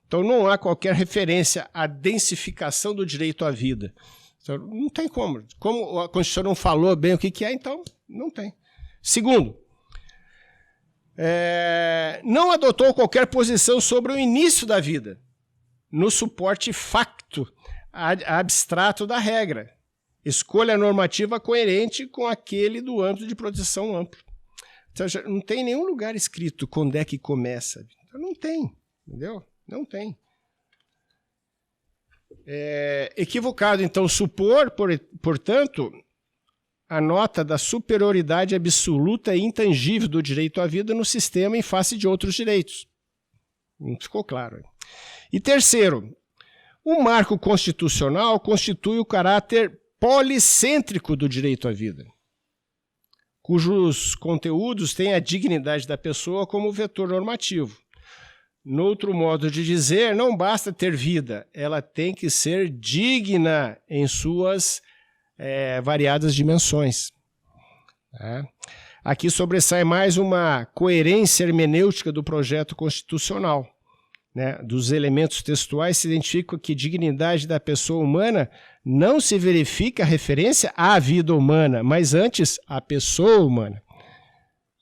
Então, não há qualquer referência à densificação do direito à vida. Então, não tem como. Como a Constituição não falou bem o que é, então não tem. Segundo, não adotou qualquer posição sobre o início da vida, no suporte facto abstrato da regra. Escolha normativa coerente com aquele do âmbito de proteção amplo. Ou seja, não tem nenhum lugar escrito quando é que começa. Então, não tem, entendeu? Não tem. É equivocado, então, supor, portanto, a nota da superioridade absoluta e intangível do direito à vida no sistema em face de outros direitos. Não ficou claro. E terceiro, o marco constitucional constitui o caráter policêntrico do direito à vida, cujos conteúdos têm a dignidade da pessoa como vetor normativo. Noutro modo de dizer, não basta ter vida, ela tem que ser digna em suas variadas dimensões. Aqui sobressai mais uma coerência hermenêutica do projeto constitucional. Dos elementos textuais se identifica que dignidade da pessoa humana não se verifica a referência à vida humana, mas antes à pessoa humana.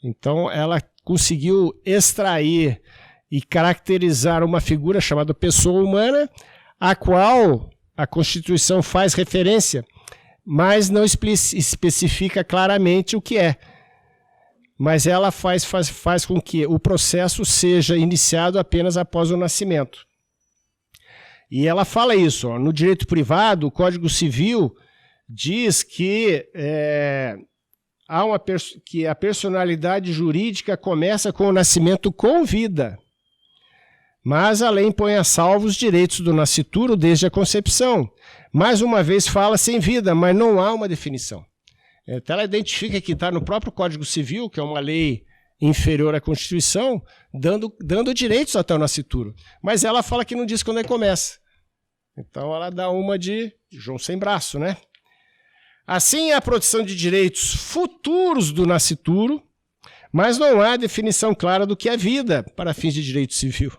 Então, ela conseguiu extrair e caracterizar uma figura chamada pessoa humana, a qual a Constituição faz referência, mas não especifica claramente o que é. Mas ela faz com que o processo seja iniciado apenas após o nascimento. E ela fala isso, no direito privado, o Código Civil diz que, que a personalidade jurídica começa com o nascimento com vida. Mas a lei põe a salvo os direitos do nascituro desde a concepção. Mais uma vez fala-se em vida, mas não há uma definição. Então ela identifica que está no próprio Código Civil, que é uma lei inferior à Constituição, dando direitos até o nascituro. Mas ela fala que não diz quando ele começa. Então ela dá uma de João sem braço, né? Assim, a proteção de direitos futuros do nascituro, mas não há definição clara do que é vida para fins de direito civil.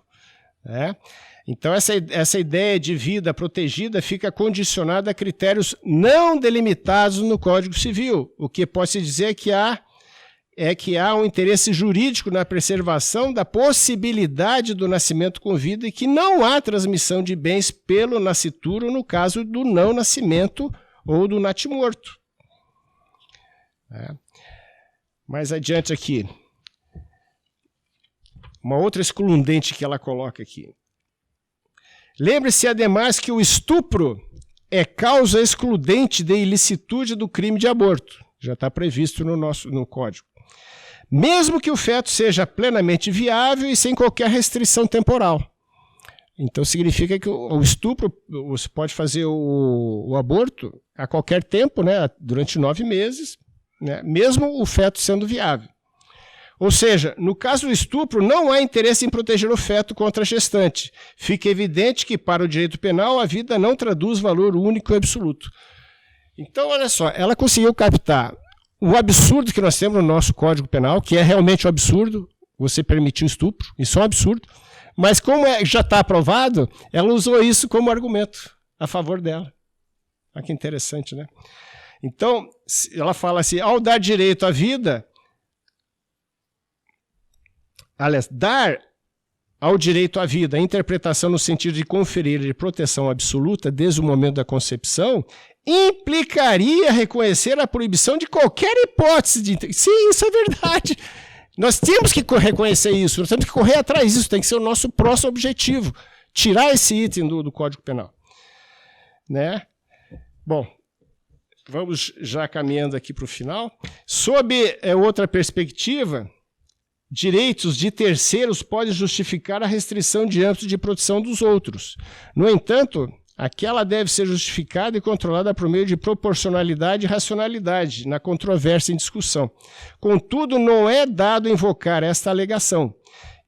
Então essa ideia de vida protegida fica condicionada a critérios não delimitados no Código Civil. O que pode-se dizer que há um interesse jurídico na preservação da possibilidade do nascimento com vida e que não há transmissão de bens pelo nascituro no caso do não nascimento ou do natimorto. Mais adiante aqui. Uma outra excludente que ela coloca aqui. Lembre-se, ademais, que o estupro é causa excludente de ilicitude do crime de aborto. Já está previsto no Código. Mesmo que o feto seja plenamente viável e sem qualquer restrição temporal. Então significa que o estupro, você pode fazer o aborto a qualquer tempo, durante 9 meses, mesmo o feto sendo viável. Ou seja, no caso do estupro, não há interesse em proteger o feto contra a gestante. Fica evidente que, para o direito penal, a vida não traduz valor único e absoluto. Então, olha só, ela conseguiu captar o absurdo que nós temos no nosso Código Penal, que é realmente um absurdo, você permitir o estupro, isso é um absurdo, mas como já está aprovado, ela usou isso como argumento a favor dela. Olha que interessante, né? Então, ela fala assim, ao dar direito à vida... Aliás, dar ao direito à vida a interpretação no sentido de conferir proteção absoluta desde o momento da concepção implicaria reconhecer a proibição de qualquer hipótese de... Sim, isso é verdade. Nós temos que reconhecer isso, nós temos que correr atrás disso, tem que ser o nosso próximo objetivo, tirar esse item do Código Penal. Bom, vamos já caminhando aqui para o final. Sob outra perspectiva... Direitos de terceiros podem justificar a restrição de âmbito de proteção dos outros. No entanto, aquela deve ser justificada e controlada por meio de proporcionalidade e racionalidade na controvérsia em discussão. Contudo, não é dado invocar esta alegação.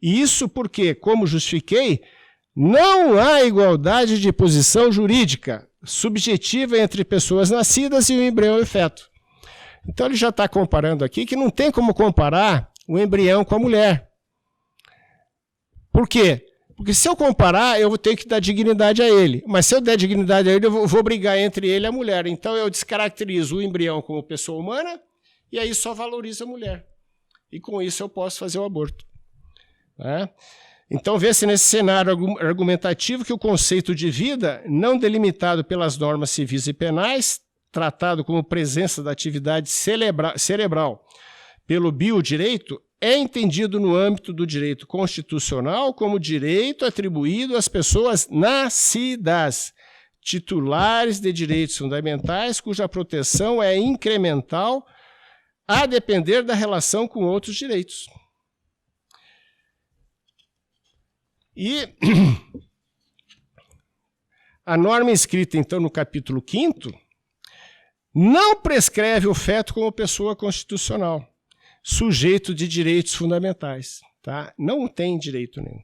E isso porque, como justifiquei, não há igualdade de posição jurídica. subjetiva entre pessoas nascidas e o embrião e o feto. Então ele já está comparando aqui que não tem como comparar o embrião com a mulher. Por quê? Porque se eu comparar, eu vou ter que dar dignidade a ele. Mas se eu der dignidade a ele, eu vou brigar entre ele e a mulher. Então eu descaracterizo o embrião como pessoa humana e aí só valorizo a mulher. E com isso eu posso fazer o aborto. Né? Então vê-se nesse cenário argumentativo que o conceito de vida, não delimitado pelas normas civis e penais, tratado como presença da atividade cerebral pelo biodireito, é entendido no âmbito do direito constitucional como direito atribuído às pessoas nascidas, titulares de direitos fundamentais, cuja proteção é incremental a depender da relação com outros direitos. E a norma inscrita, então, no capítulo 5º, não prescreve o feto como pessoa constitucional, sujeito de direitos fundamentais. Tá? Não tem direito nenhum.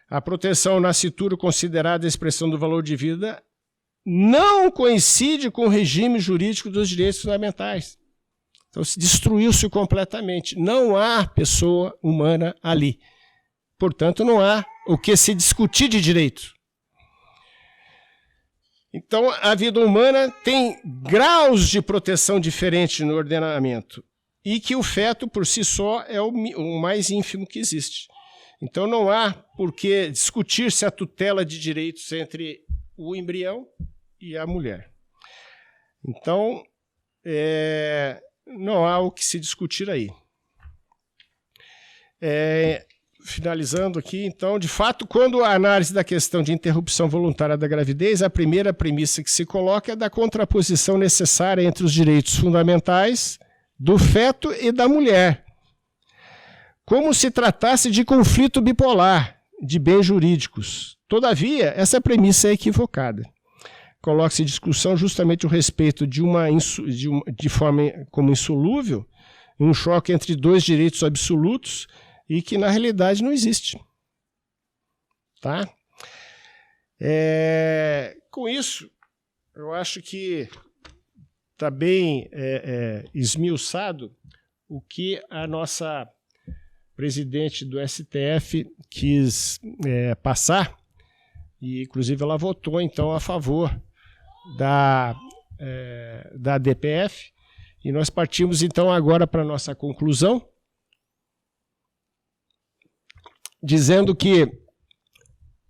A proteção ao nascituro, considerada a expressão do valor de vida, não coincide com o regime jurídico dos direitos fundamentais. Então, destruiu-se completamente. Não há pessoa humana ali. Portanto, não há o que se discutir de direito. Então, a vida humana tem graus de proteção diferentes no ordenamento e que o feto, por si só, é o mais ínfimo que existe. Então, não há por que discutir-se a tutela de direitos entre o embrião e a mulher. Então, não há o que se discutir aí. Finalizando aqui, então, de fato, quando a análise da questão de interrupção voluntária da gravidez, a primeira premissa que se coloca é da contraposição necessária entre os direitos fundamentais do feto e da mulher, como se tratasse de conflito bipolar de bens jurídicos. Todavia, essa premissa é equivocada. Coloca-se em discussão justamente o respeito de forma como insolúvel, um choque entre dois direitos absolutos e que, na realidade, não existe. Tá? Com isso, eu acho que está bem esmiuçado o que a nossa presidente do STF quis passar, e, inclusive, ela votou, então, a favor da DPF, e nós partimos, então, agora para a nossa conclusão, dizendo que,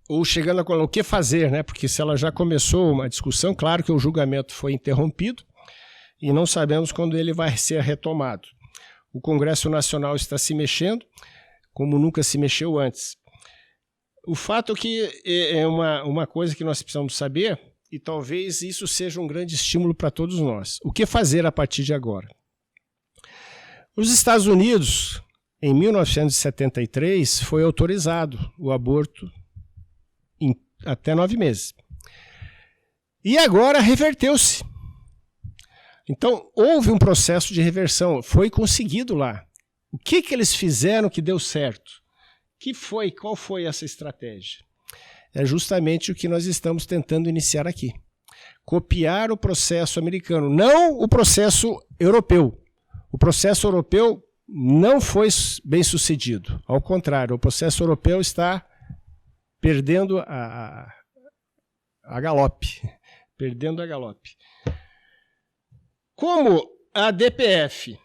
ou chegando a o que fazer, né? Porque se ela já começou uma discussão, claro que o julgamento foi interrompido e não sabemos quando ele vai ser retomado. O Congresso Nacional está se mexendo, como nunca se mexeu antes. O fato é que é uma coisa que nós precisamos saber, e talvez isso seja um grande estímulo para todos nós. O que fazer a partir de agora? Os Estados Unidos, em 1973, foi autorizado o aborto em até 9 meses. E agora reverteu-se. Então, houve um processo de reversão, foi conseguido lá. O que eles fizeram que deu certo? Qual foi essa estratégia? É justamente o que nós estamos tentando iniciar aqui. Copiar o processo americano, não o processo europeu. O processo europeu não foi bem sucedido. Ao contrário, o processo europeu está perdendo a galope. Perdendo a galope. Como a DPF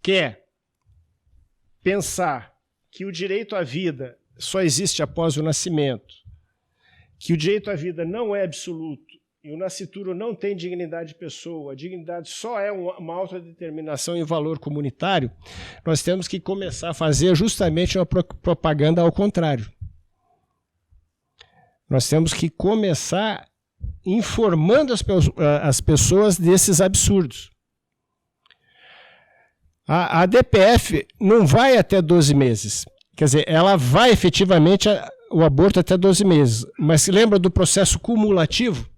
quer pensar que o direito à vida só existe após o nascimento, que o direito à vida não é absoluto e o nascituro não tem dignidade de pessoa, a dignidade só é uma autodeterminação e valor comunitário, nós temos que começar a fazer justamente uma propaganda ao contrário. Nós temos que começar informando as pessoas desses absurdos. A DPF não vai até 12 meses. Quer dizer, ela vai efetivamente o aborto até 12 meses. Mas se lembra do processo cumulativo?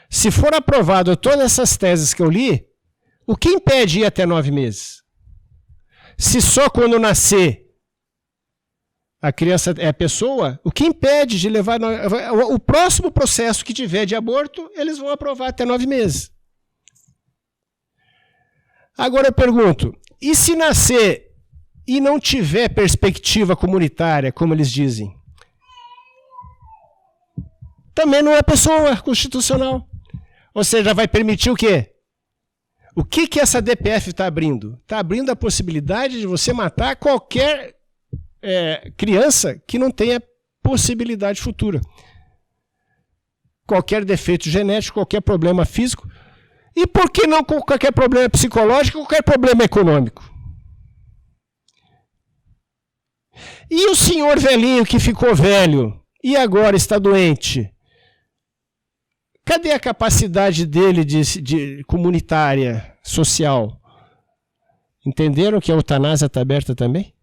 Se for aprovado todas essas teses que eu li, o que impede ir até 9 meses? Se só quando nascer A criança é a pessoa, o que impede de levar... O próximo processo que tiver de aborto, eles vão aprovar até 9 meses. Agora eu pergunto, e se nascer e não tiver perspectiva comunitária, como eles dizem? Também não é pessoa constitucional. Ou seja, vai permitir o quê? O que essa DPF está abrindo? Está abrindo a possibilidade de você matar qualquer criança que não tenha possibilidade futura. Qualquer defeito genético, qualquer problema físico. E por que não qualquer problema psicológico, qualquer problema econômico? E o senhor velhinho que ficou velho e agora está doente? Cadê a capacidade dele de comunitária, social? Entenderam que a eutanásia está aberta também?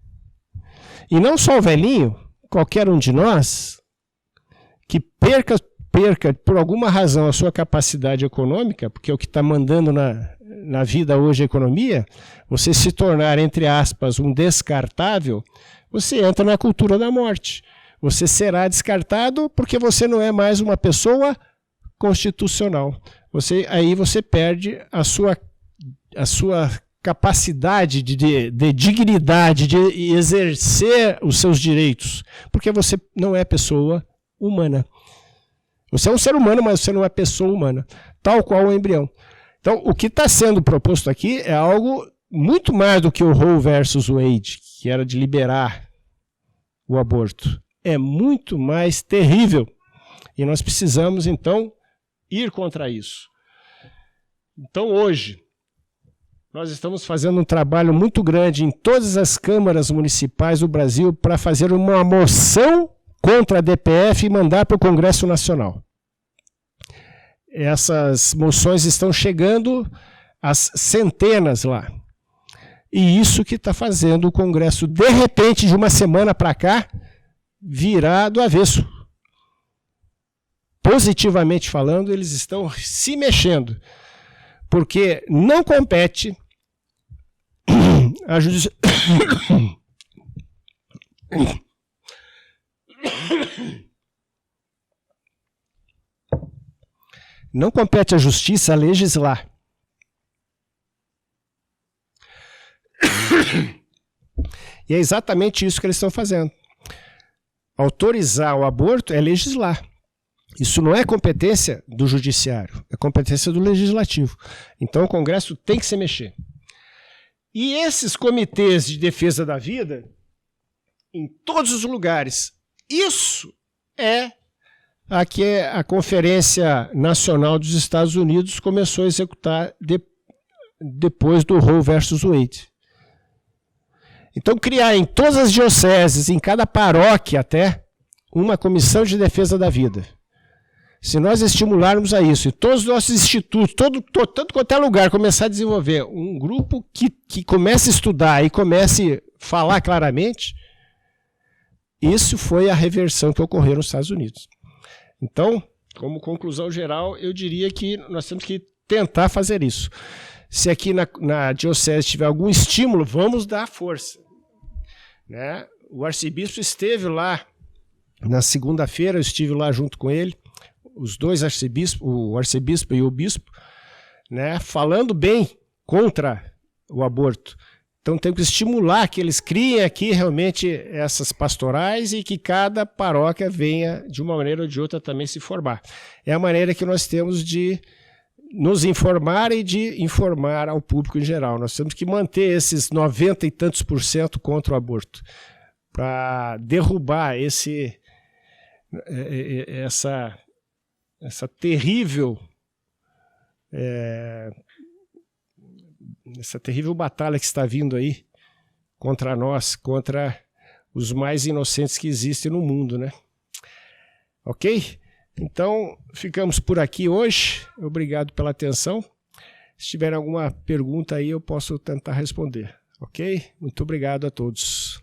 E não só o velhinho, qualquer um de nós que perca por alguma razão a sua capacidade econômica, porque é o que está mandando na vida hoje a economia, você se tornar, entre aspas, um descartável, você entra na cultura da morte. Você será descartado porque você não é mais uma pessoa constitucional. Aí você perde a sua capacidade de dignidade, de exercer os seus direitos, porque você não é pessoa humana. Você é um ser humano, mas você não é pessoa humana, tal qual o embrião. Então, o que está sendo proposto aqui é algo muito mais do que o Roe versus Wade, que era de liberar o aborto. É muito mais terrível. E nós precisamos, então, ir contra isso. Então, hoje, nós estamos fazendo um trabalho muito grande em todas as câmaras municipais do Brasil para fazer uma moção contra a DPF e mandar para o Congresso Nacional. Essas moções estão chegando às centenas lá. E isso que está fazendo o Congresso, de repente, de uma semana para cá, virar do avesso. Positivamente falando, eles estão se mexendo. Porque não compete a justiça... Não compete à justiça legislar. E é exatamente isso que eles estão fazendo. Autorizar o aborto é legislar. Isso não é competência do judiciário, é competência do legislativo. Então o Congresso tem que se mexer. E esses comitês de defesa da vida, em todos os lugares, isso é aqui a Conferência Nacional dos Estados Unidos começou a executar depois do Roe versus Wade. Então, criar em todas as dioceses, em cada paróquia até, uma comissão de defesa da vida. Se nós estimularmos a isso, e todos os nossos institutos, tanto quanto é lugar, começar a desenvolver um grupo que comece a estudar e comece a falar claramente, isso foi a reversão que ocorreu nos Estados Unidos. Então, como conclusão geral, eu diria que nós temos que tentar fazer isso. Se aqui na diocese tiver algum estímulo, vamos dar força. Né? O arcebispo esteve lá na segunda-feira, eu estive lá junto com ele, os dois arcebispos, o arcebispo e o bispo, né, falando bem contra o aborto. Então tem que estimular que eles criem aqui realmente essas pastorais e que cada paróquia venha de uma maneira ou de outra também se formar. É a maneira que nós temos de nos informar e de informar ao público em geral. Nós temos que manter esses 90 e tantos % contra o aborto para derrubar essa terrível batalha que está vindo aí contra nós, contra os mais inocentes que existem no mundo, né? Ok? Então, ficamos por aqui hoje. Obrigado pela atenção. Se tiver alguma pergunta aí, eu posso tentar responder. Ok? Muito obrigado a todos.